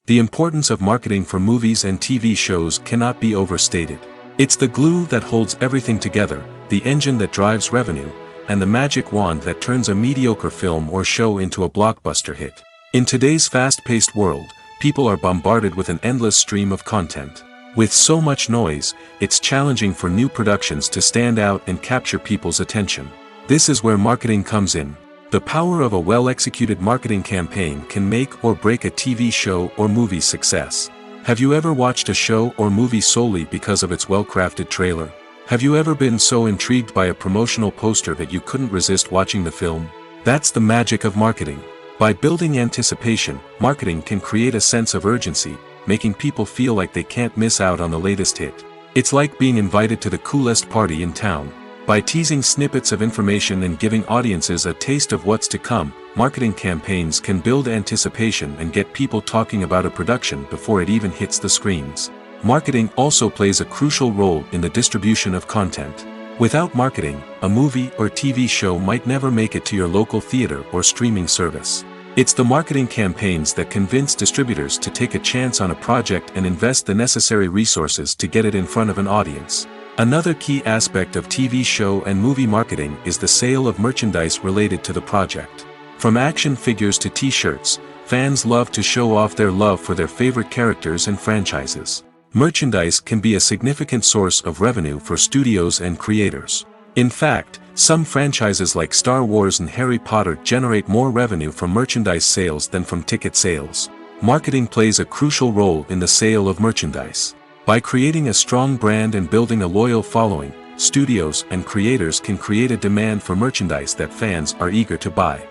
The importance of marketing for movies and TV shows cannot be overstated. It's the glue that holds everything together, the engine that drives revenue, and the magic wand that turns a mediocre film or show into a blockbuster hit. In today's fast-paced world, people are bombarded with an endless stream of content. With so much noise, it's challenging for new productions to stand out and capture people's attention. This is where marketing comes in. The power of a well-executed marketing campaign can make or break a TV show or movie's success. Have you ever watched a show or movie solely because of its well-crafted trailer? Have you ever been so intrigued by a promotional poster that you couldn't resist watching the film? That's the magic of marketing. By building anticipation, marketing can create a sense of urgency, making people feel like they can't miss out on the latest hit. It's like being invited to the coolest party in town. By teasing snippets of information and giving audiences a taste of what's to come, marketing campaigns can build anticipation and get people talking about a production before it even hits the screens. Marketing also plays a crucial role in the distribution of content. Without marketing, a movie or TV show might never make it to your local theater or streaming service. It's the marketing campaigns that convince distributors to take a chance on a project and invest the necessary resources to get it in front of an audience. Another key aspect of TV show and movie marketing is the sale of merchandise related to the project. From action figures to t-shirts, fans love to show off their love for their favorite characters and franchises. Merchandise can be a significant source of revenue for studios and creators. In fact, some franchises like Star Wars and Harry Potter generate more revenue from merchandise sales than from ticket sales. Marketing plays a crucial role in the sale of merchandise. By creating a strong brand and building a loyal following, studios and creators can create a demand for merchandise that fans are eager to buy.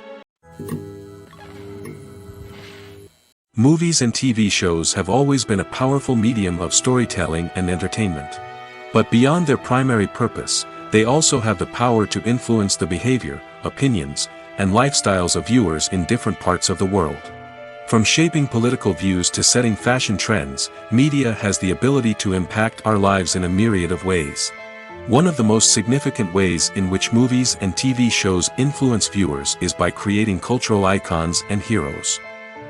Movies and TV shows have always been a powerful medium of storytelling and entertainment. But beyond their primary purpose, they also have the power to influence the behavior, opinions, and lifestyles of viewers in different parts of the world. From shaping political views to setting fashion trends, media has the ability to impact our lives in a myriad of ways. One of the most significant ways in which movies and TV shows influence viewers is by creating cultural icons and heroes.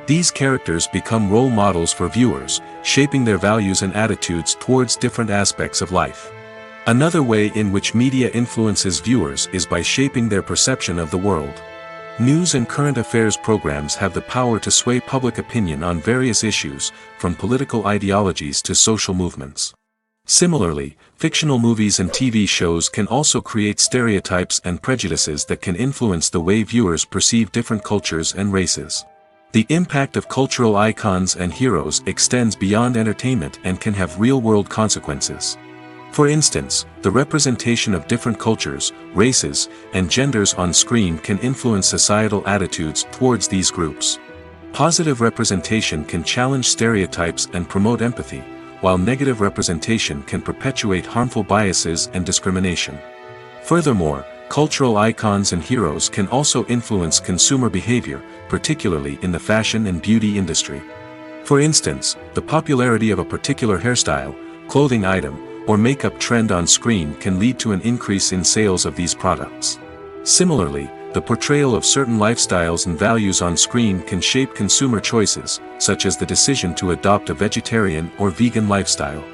These characters become role models for viewers, shaping their values and attitudes towards different aspects of life. Another way in which media influences viewers is by shaping their perception of the world. News and current affairs programs have the power to sway public opinion on various issues, from political ideologies to social movements. Similarly, fictional movies and TV shows can also create stereotypes and prejudices that can influence the way viewers perceive different cultures and races. The impact of cultural icons and heroes extends beyond entertainment and can have real-world consequences. For instance, the representation of different cultures, races, and genders on screen can influence societal attitudes towards these groups. Positive representation can challenge stereotypes and promote empathy, while negative representation can perpetuate harmful biases and discrimination. Furthermore, cultural icons and heroes can also influence consumer behavior, particularly in the fashion and beauty industry. For instance, the popularity of a particular hairstyle, clothing item, or makeup trend on screen can lead to an increase in sales of these products. Similarly, the portrayal of certain lifestyles and values on screen can shape consumer choices, such as the decision to adopt a vegetarian or vegan lifestyle.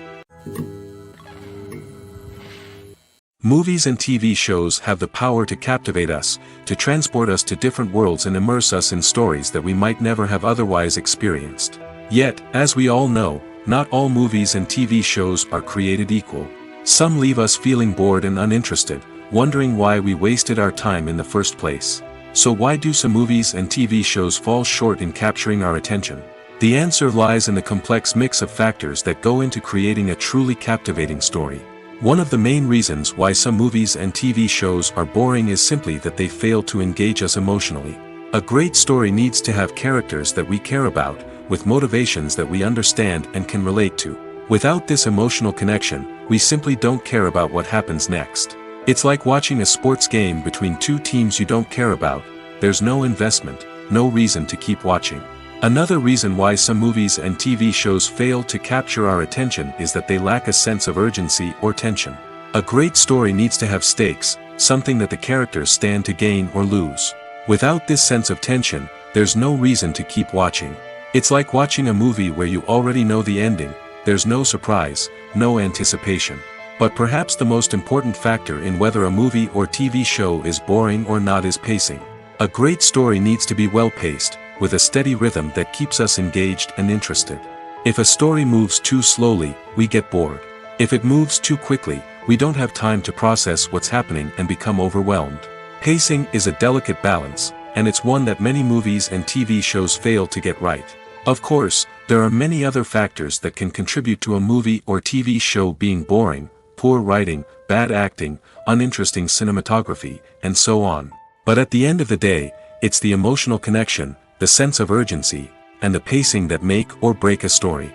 Movies and TV shows have the power to captivate us, to transport us to different worlds and immerse us in stories that we might never have otherwise experienced. Yet, as we all know, not all movies and TV shows are created equal. Some leave us feeling bored and uninterested, wondering why we wasted our time in the first place. So why do some movies and TV shows fall short in capturing our attention? The answer lies in the complex mix of factors that go into creating a truly captivating story. One of the main reasons why some movies and TV shows are boring is simply that they fail to engage us emotionally. A great story needs to have characters that we care about, with motivations that we understand and can relate to. Without this emotional connection, we simply don't care about what happens next. It's like watching a sports game between two teams you don't care about. There's no investment, no reason to keep watching. Another reason why some movies and TV shows fail to capture our attention is that they lack a sense of urgency or tension. A great story needs to have stakes, something that the characters stand to gain or lose. Without this sense of tension, there's no reason to keep watching. It's like watching a movie where you already know the ending. There's no surprise, no anticipation. But perhaps the most important factor in whether a movie or TV show is boring or not is pacing. A great story needs to be well-paced, with a steady rhythm that keeps us engaged and interested. If a story moves too slowly, we get bored. If it moves too quickly, we don't have time to process what's happening and become overwhelmed. Pacing is a delicate balance, and it's one that many movies and TV shows fail to get right. Of course, there are many other factors that can contribute to a movie or TV show being boring: poor writing, bad acting, uninteresting cinematography, and so on. But at the end of the day, it's the emotional connection, the sense of urgency, and the pacing that make or break a story.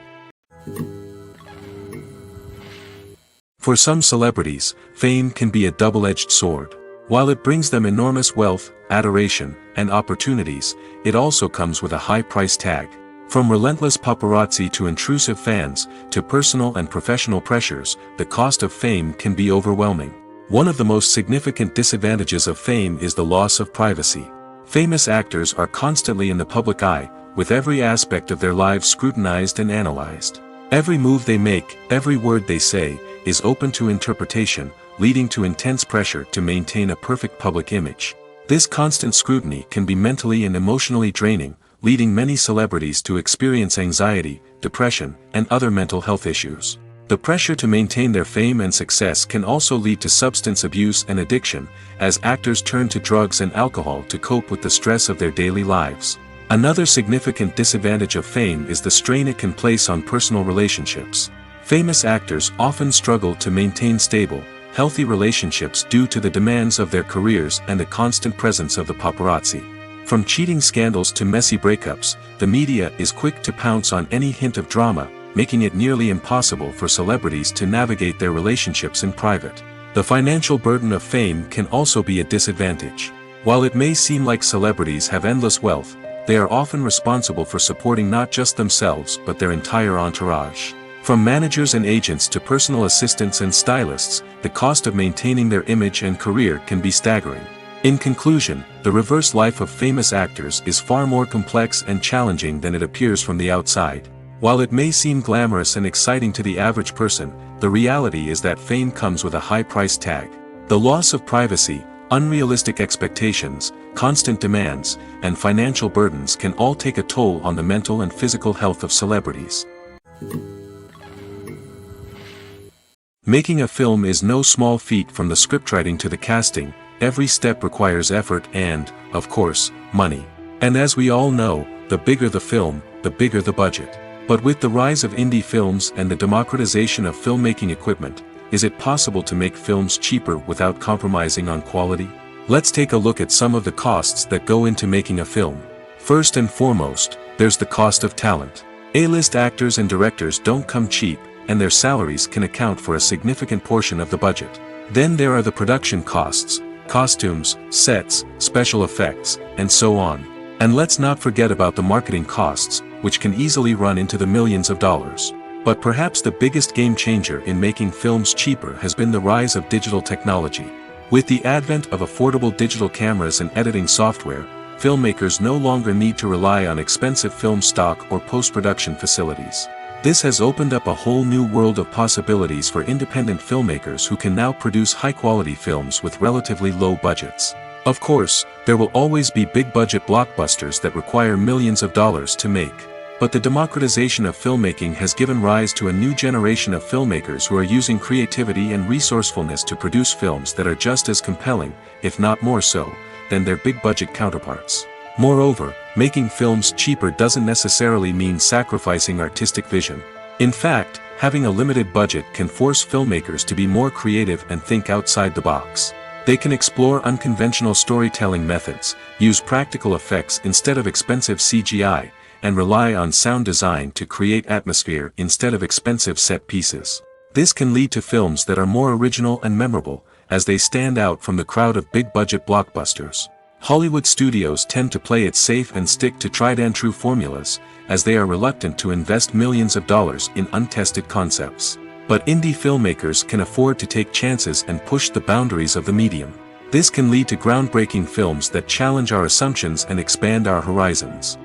For some celebrities, fame can be a double-edged sword. While it brings them enormous wealth, adoration, and opportunities, it also comes with a high price tag. From relentless paparazzi to intrusive fans, to personal and professional pressures, the cost of fame can be overwhelming. One of the most significant disadvantages of fame is the loss of privacy. Famous actors are constantly in the public eye, with every aspect of their lives scrutinized and analyzed. Every move they make, every word they say, is open to interpretation, leading to intense pressure to maintain a perfect public image. This constant scrutiny can be mentally and emotionally draining, leading many celebrities to experience anxiety, depression, and other mental health issues. The pressure to maintain their fame and success can also lead to substance abuse and addiction, as actors turn to drugs and alcohol to cope with the stress of their daily lives. Another significant disadvantage of fame is the strain it can place on personal relationships. Famous actors often struggle to maintain stable, healthy relationships due to the demands of their careers and the constant presence of the paparazzi. From cheating scandals to messy breakups, the media is quick to pounce on any hint of drama, making it nearly impossible for celebrities to navigate their relationships in private. The financial burden of fame can also be a disadvantage. While it may seem like celebrities have endless wealth, they are often responsible for supporting not just themselves but their entire entourage. From managers and agents to personal assistants and stylists, the cost of maintaining their image and career can be staggering. In conclusion, the reverse life of famous actors is far more complex and challenging than it appears from the outside. While it may seem glamorous and exciting to the average person, the reality is that fame comes with a high price tag. The loss of privacy, unrealistic expectations, constant demands, and financial burdens can all take a toll on the mental and physical health of celebrities. Making a film is no small feat. From the scriptwriting to the casting, every step requires effort and, of course, money. And as we all know, the bigger the film, the bigger the budget. But with the rise of indie films and the democratization of filmmaking equipment, is it possible to make films cheaper without compromising on quality? Let's take a look at some of the costs that go into making a film. First and foremost, there's the cost of talent. A-list actors and directors don't come cheap, and their salaries can account for a significant portion of the budget. Then there are the production costs, costumes, sets, special effects, and so on. And let's not forget about the marketing costs, which can easily run into the millions of dollars. But perhaps the biggest game changer in making films cheaper has been the rise of digital technology. With the advent of affordable digital cameras and editing software, filmmakers no longer need to rely on expensive film stock or post-production facilities. This has opened up a whole new world of possibilities for independent filmmakers who can now produce high-quality films with relatively low budgets. Of course, there will always be big-budget blockbusters that require millions of dollars to make. But the democratization of filmmaking has given rise to a new generation of filmmakers who are using creativity and resourcefulness to produce films that are just as compelling, if not more so, than their big-budget counterparts. Moreover, making films cheaper doesn't necessarily mean sacrificing artistic vision. In fact, having a limited budget can force filmmakers to be more creative and think outside the box. They can explore unconventional storytelling methods, use practical effects instead of expensive CGI, and rely on sound design to create atmosphere instead of expensive set pieces. This can lead to films that are more original and memorable, as they stand out from the crowd of big-budget blockbusters. Hollywood studios tend to play it safe and stick to tried-and-true formulas, as they are reluctant to invest millions of dollars in untested concepts. But indie filmmakers can afford to take chances and push the boundaries of the medium. This can lead to groundbreaking films that challenge our assumptions and expand our horizons.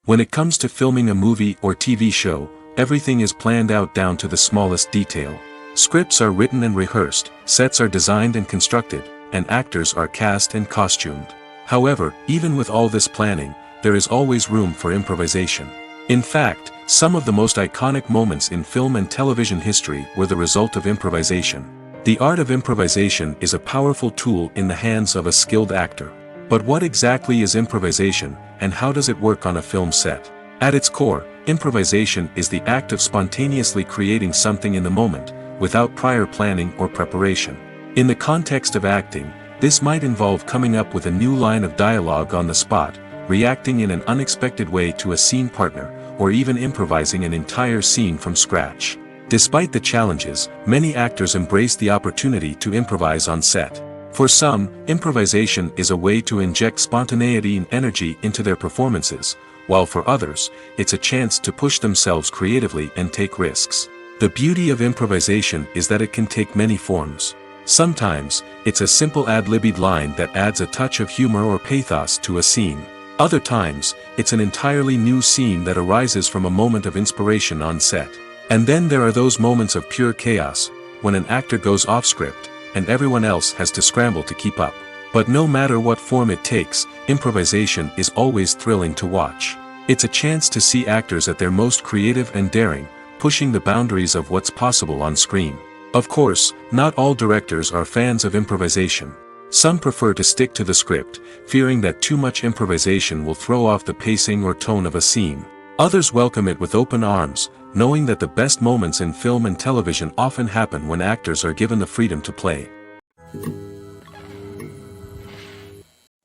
When it comes to filming a movie or TV show, everything is planned out down to the smallest detail. Scripts are written and rehearsed, sets are designed and constructed, and actors are cast and costumed. However, even with all this planning, there is always room for improvisation. In fact, some of the most iconic moments in film and television history were the result of improvisation. The art of improvisation is a powerful tool in the hands of a skilled actor. But what exactly is improvisation, and how does it work on a film set? At its core, improvisation is the act of spontaneously creating something in the moment, without prior planning or preparation. In the context of acting, this might involve coming up with a new line of dialogue on the spot, reacting in an unexpected way to a scene partner, or even improvising an entire scene from scratch. Despite the challenges, many actors embrace the opportunity to improvise on set. For some, improvisation is a way to inject spontaneity and energy into their performances, while for others, it's a chance to push themselves creatively and take risks. The beauty of improvisation is that it can take many forms. Sometimes, it's a simple ad-libbed line that adds a touch of humor or pathos to a scene. Other times, it's an entirely new scene that arises from a moment of inspiration on set. And then there are those moments of pure chaos, when an actor goes off script, and everyone else has to scramble to keep up. But no matter what form it takes, improvisation is always thrilling to watch. It's a chance to see actors at their most creative and daring, pushing the boundaries of what's possible on screen. Of course, not all directors are fans of improvisation. Some prefer to stick to the script, fearing that too much improvisation will throw off the pacing or tone of a scene. Others welcome it with open arms, knowing that the best moments in film and television often happen when actors are given the freedom to play.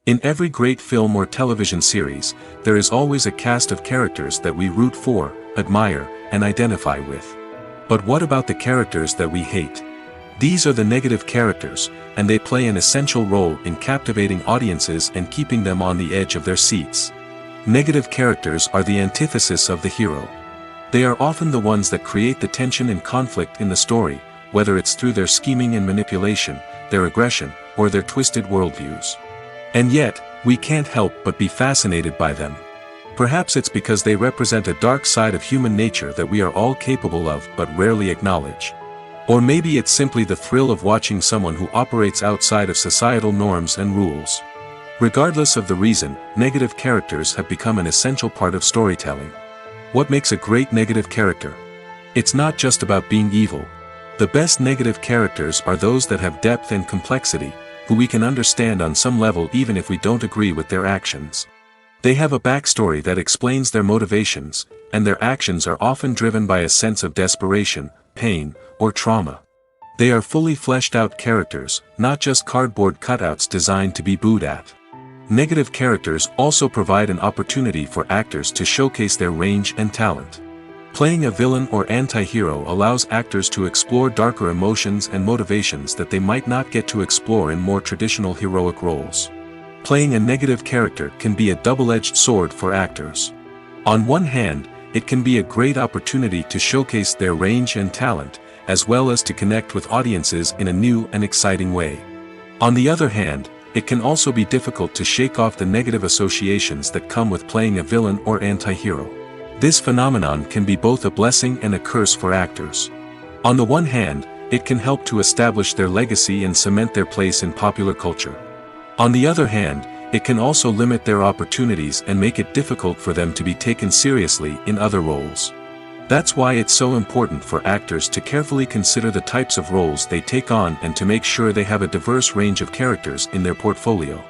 In every great film or television series, there is always a cast of characters that we root for, admire, and identify with. But what about the characters that we hate? These are the negative characters, and they play an essential role in captivating audiences and keeping them on the edge of their seats. Negative characters are the antithesis of the hero. They are often the ones that create the tension and conflict in the story, whether it's through their scheming and manipulation, their aggression, or their twisted worldviews. And yet, we can't help but be fascinated by them. Perhaps it's because they represent a dark side of human nature that we are all capable of but rarely acknowledge. Or maybe it's simply the thrill of watching someone who operates outside of societal norms and rules. Regardless of the reason, negative characters have become an essential part of storytelling. What makes a great negative character? It's not just about being evil. The best negative characters are those that have depth and complexity, who we can understand on some level even if we don't agree with their actions. They have a backstory that explains their motivations, and their actions are often driven by a sense of desperation, pain, or trauma. They are fully fleshed out characters, not just cardboard cutouts designed to be booed at. Negative characters also provide an opportunity for actors to showcase their range and talent. Playing a villain or anti-hero allows actors to explore darker emotions and motivations that they might not get to explore in more traditional heroic roles. Playing a negative character can be a double-edged sword for actors. On one hand, it can be a great opportunity to showcase their range and talent, as well as to connect with audiences in a new and exciting way. On the other hand, it can also be difficult to shake off the negative associations that come with playing a villain or anti-hero. This phenomenon can be both a blessing and a curse for actors. On the one hand, it can help to establish their legacy and cement their place in popular culture. On the other hand, it can also limit their opportunities and make it difficult for them to be taken seriously in other roles. That's why it's so important for actors to carefully consider the types of roles they take on and to make sure they have a diverse range of characters in their portfolio.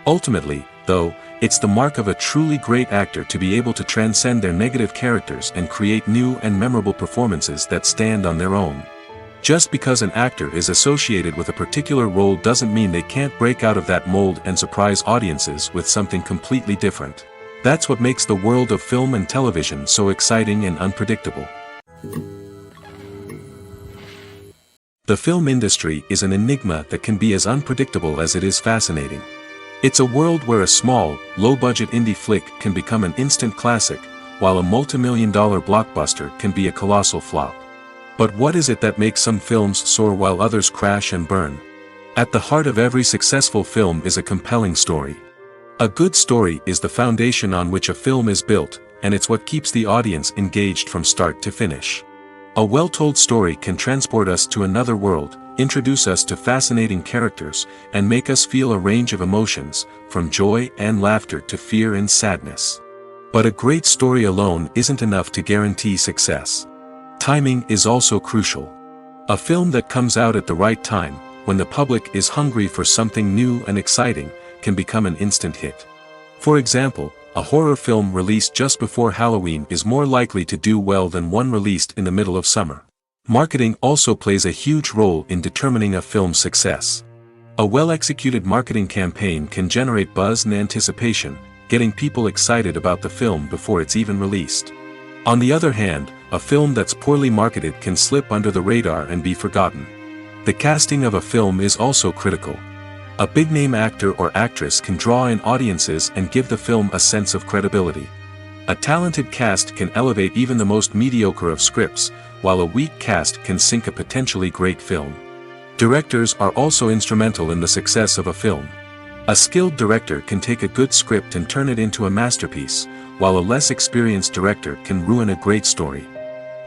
Ultimately, though, it's the mark of a truly great actor to be able to transcend their negative characters and create new and memorable performances that stand on their own. Just because an actor is associated with a particular role doesn't mean they can't break out of that mold and surprise audiences with something completely different. That's what makes the world of film and television so exciting and unpredictable. The film industry is an enigma that can be as unpredictable as it is fascinating. It's a world where a small, low-budget indie flick can become an instant classic, while a multi-million-dollar blockbuster can be a colossal flop. But what is it that makes some films soar while others crash and burn? At the heart of every successful film is a compelling story. A good story is the foundation on which a film is built, and it's what keeps the audience engaged from start to finish. A well-told story can transport us to another world, introduce us to fascinating characters, and make us feel a range of emotions, from joy and laughter to fear and sadness. But a great story alone isn't enough to guarantee success. Timing is also crucial. A film that comes out at the right time, when the public is hungry for something new and exciting, can become an instant hit. For example, a horror film released just before Halloween is more likely to do well than one released in the middle of summer. Marketing also plays a huge role in determining a film's success. A well-executed marketing campaign can generate buzz and anticipation, getting people excited about the film before it's even released. On the other hand, a film that's poorly marketed can slip under the radar and be forgotten. The casting of a film is also critical. A big-name actor or actress can draw in audiences and give the film a sense of credibility. A talented cast can elevate even the most mediocre of scripts, while a weak cast can sink a potentially great film. Directors are also instrumental in the success of a film. A skilled director can take a good script and turn it into a masterpiece, while a less experienced director can ruin a great story.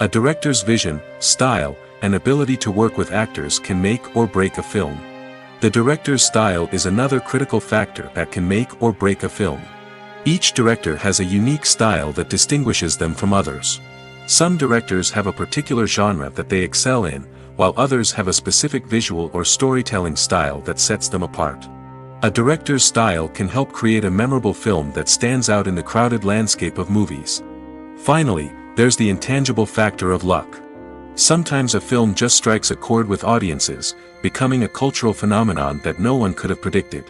A director's vision, style, and ability to work with actors can make or break a film. The director's style is another critical factor that can make or break a film. Each director has a unique style that distinguishes them from others. Some directors have a particular genre that they excel in, while others have a specific visual or storytelling style that sets them apart. A director's style can help create a memorable film that stands out in the crowded landscape of movies. Finally, there's the intangible factor of luck. Sometimes a film just strikes a chord with audiences, becoming a cultural phenomenon that no one could have predicted.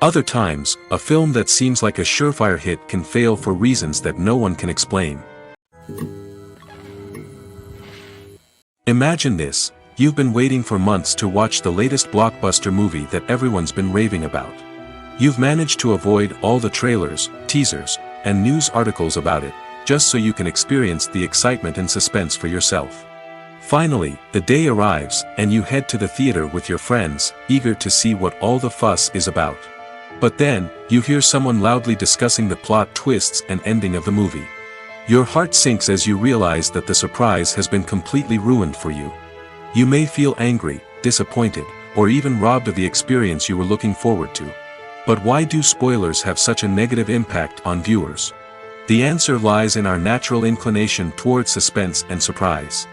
Other times, a film that seems like a surefire hit can fail for reasons that no one can explain. Imagine this: you've been waiting for months to watch the latest blockbuster movie that everyone's been raving about. You've managed to avoid all the trailers, teasers, and news articles about it, just so you can experience the excitement and suspense for yourself. Finally, the day arrives, and you head to the theater with your friends, eager to see what all the fuss is about. But then, you hear someone loudly discussing the plot twists and ending of the movie. Your heart sinks as you realize that the surprise has been completely ruined for you. You may feel angry, disappointed, or even robbed of the experience you were looking forward to. But why do spoilers have such a negative impact on viewers? The answer lies in our natural inclination towards suspense and surprise.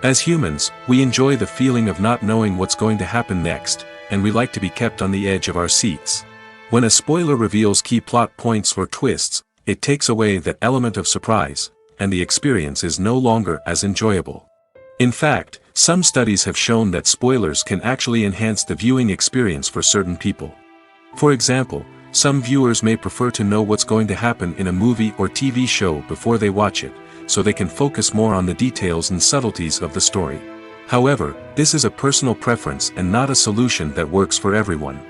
As humans, we enjoy the feeling of not knowing what's going to happen next, and we like to be kept on the edge of our seats. When a spoiler reveals key plot points or twists, it takes away that element of surprise, and the experience is no longer as enjoyable. In fact, some studies have shown that spoilers can actually enhance the viewing experience for certain people. For example, some viewers may prefer to know what's going to happen in a movie or TV show before they watch it, so they can focus more on the details and subtleties of the story. However, this is a personal preference and not a solution that works for everyone.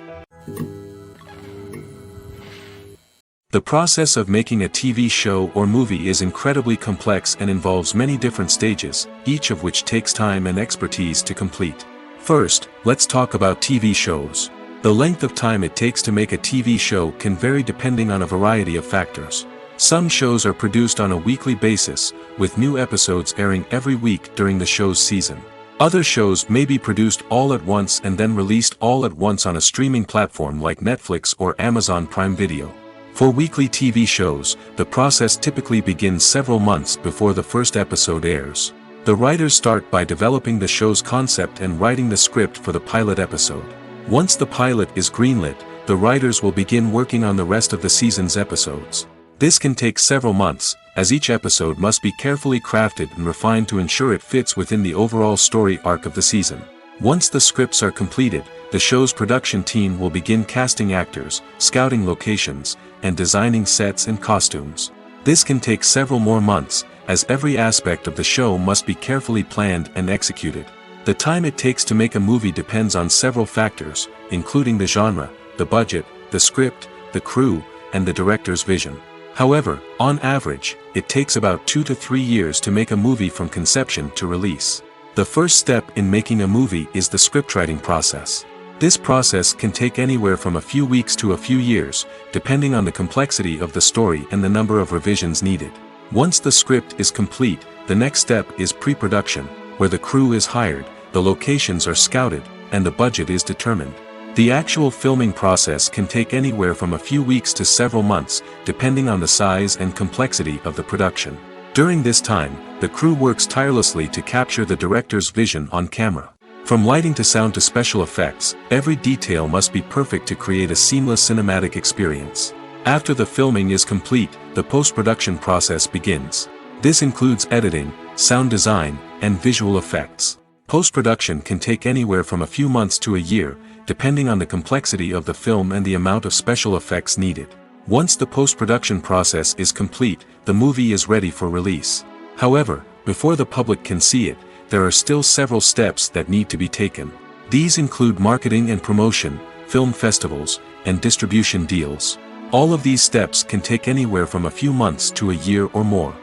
The process of making a TV show or movie is incredibly complex and involves many different stages, each of which takes time and expertise to complete. First, let's talk about TV shows. The length of time it takes to make a TV show can vary depending on a variety of factors. Some shows are produced on a weekly basis, with new episodes airing every week during the show's season. Other shows may be produced all at once and then released all at once on a streaming platform like Netflix or Amazon Prime Video. For weekly TV shows, the process typically begins several months before the first episode airs. The writers start by developing the show's concept and writing the script for the pilot episode. Once the pilot is greenlit, the writers will begin working on the rest of the season's episodes. This can take several months, as each episode must be carefully crafted and refined to ensure it fits within the overall story arc of the season. Once the scripts are completed, the show's production team will begin casting actors, scouting locations, and designing sets and costumes. This can take several more months, as every aspect of the show must be carefully planned and executed. The time it takes to make a movie depends on several factors, including the genre, the budget, the script, the crew, and the director's vision. However, on average, it takes about 2 to 3 years to make a movie from conception to release. The first step in making a movie is the scriptwriting process. This process can take anywhere from a few weeks to a few years, depending on the complexity of the story and the number of revisions needed. Once the script is complete, the next step is pre-production, where the crew is hired, the locations are scouted, and the budget is determined. The actual filming process can take anywhere from a few weeks to several months, depending on the size and complexity of the production. During this time, the crew works tirelessly to capture the director's vision on camera. From lighting to sound to special effects, every detail must be perfect to create a seamless cinematic experience. After the filming is complete, the post-production process begins. This includes editing, sound design, and visual effects. Post-production can take anywhere from a few months to a year, depending on the complexity of the film and the amount of special effects needed. Once the post-production process is complete, the movie is ready for release. However, before the public can see it, there are still several steps that need to be taken. These include marketing and promotion, film festivals, and distribution deals. All of these steps can take anywhere from a few months to a year or more.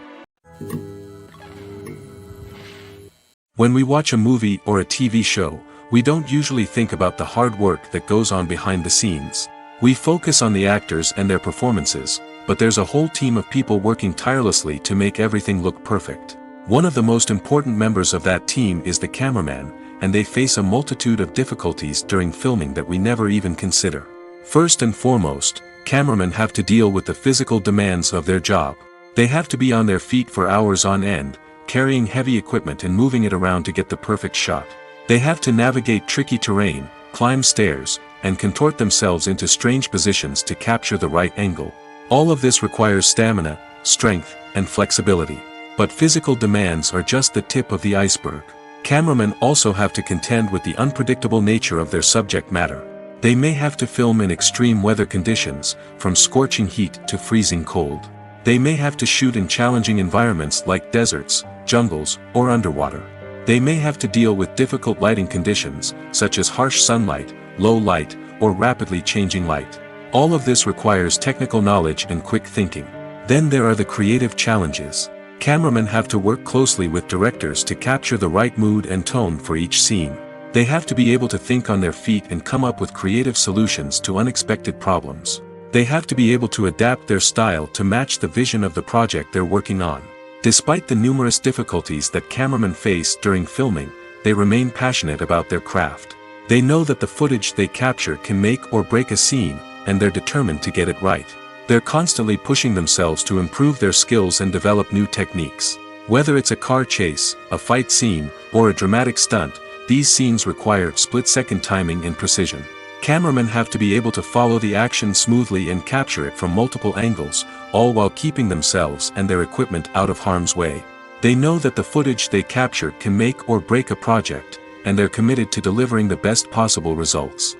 When we watch a movie or a TV show, we don't usually think about the hard work that goes on behind the scenes. We focus on the actors and their performances, but there's a whole team of people working tirelessly to make everything look perfect. One of the most important members of that team is the cameraman, and they face a multitude of difficulties during filming that we never even consider. First and foremost, cameramen have to deal with the physical demands of their job. They have to be on their feet for hours on end, carrying heavy equipment and moving it around to get the perfect shot. They have to navigate tricky terrain, climb stairs, and contort themselves into strange positions to capture the right angle. All of this requires stamina, strength, and flexibility. But physical demands are just the tip of the iceberg. Cameramen also have to contend with the unpredictable nature of their subject matter. They may have to film in extreme weather conditions, from scorching heat to freezing cold. They may have to shoot in challenging environments like deserts, jungles, or underwater. They may have to deal with difficult lighting conditions, such as harsh sunlight, low light, or rapidly changing light. All of this requires technical knowledge and quick thinking. Then there are the creative challenges. Cameramen have to work closely with directors to capture the right mood and tone for each scene. They have to be able to think on their feet and come up with creative solutions to unexpected problems. They have to be able to adapt their style to match the vision of the project they're working on. Despite the numerous difficulties that cameramen face during filming, they remain passionate about their craft. They know that the footage they capture can make or break a scene, and they're determined to get it right. They're constantly pushing themselves to improve their skills and develop new techniques. Whether it's a car chase, a fight scene, or a dramatic stunt, these scenes require split-second timing and precision. Cameramen have to be able to follow the action smoothly and capture it from multiple angles, all while keeping themselves and their equipment out of harm's way. They know that the footage they capture can make or break a project, and they're committed to delivering the best possible results.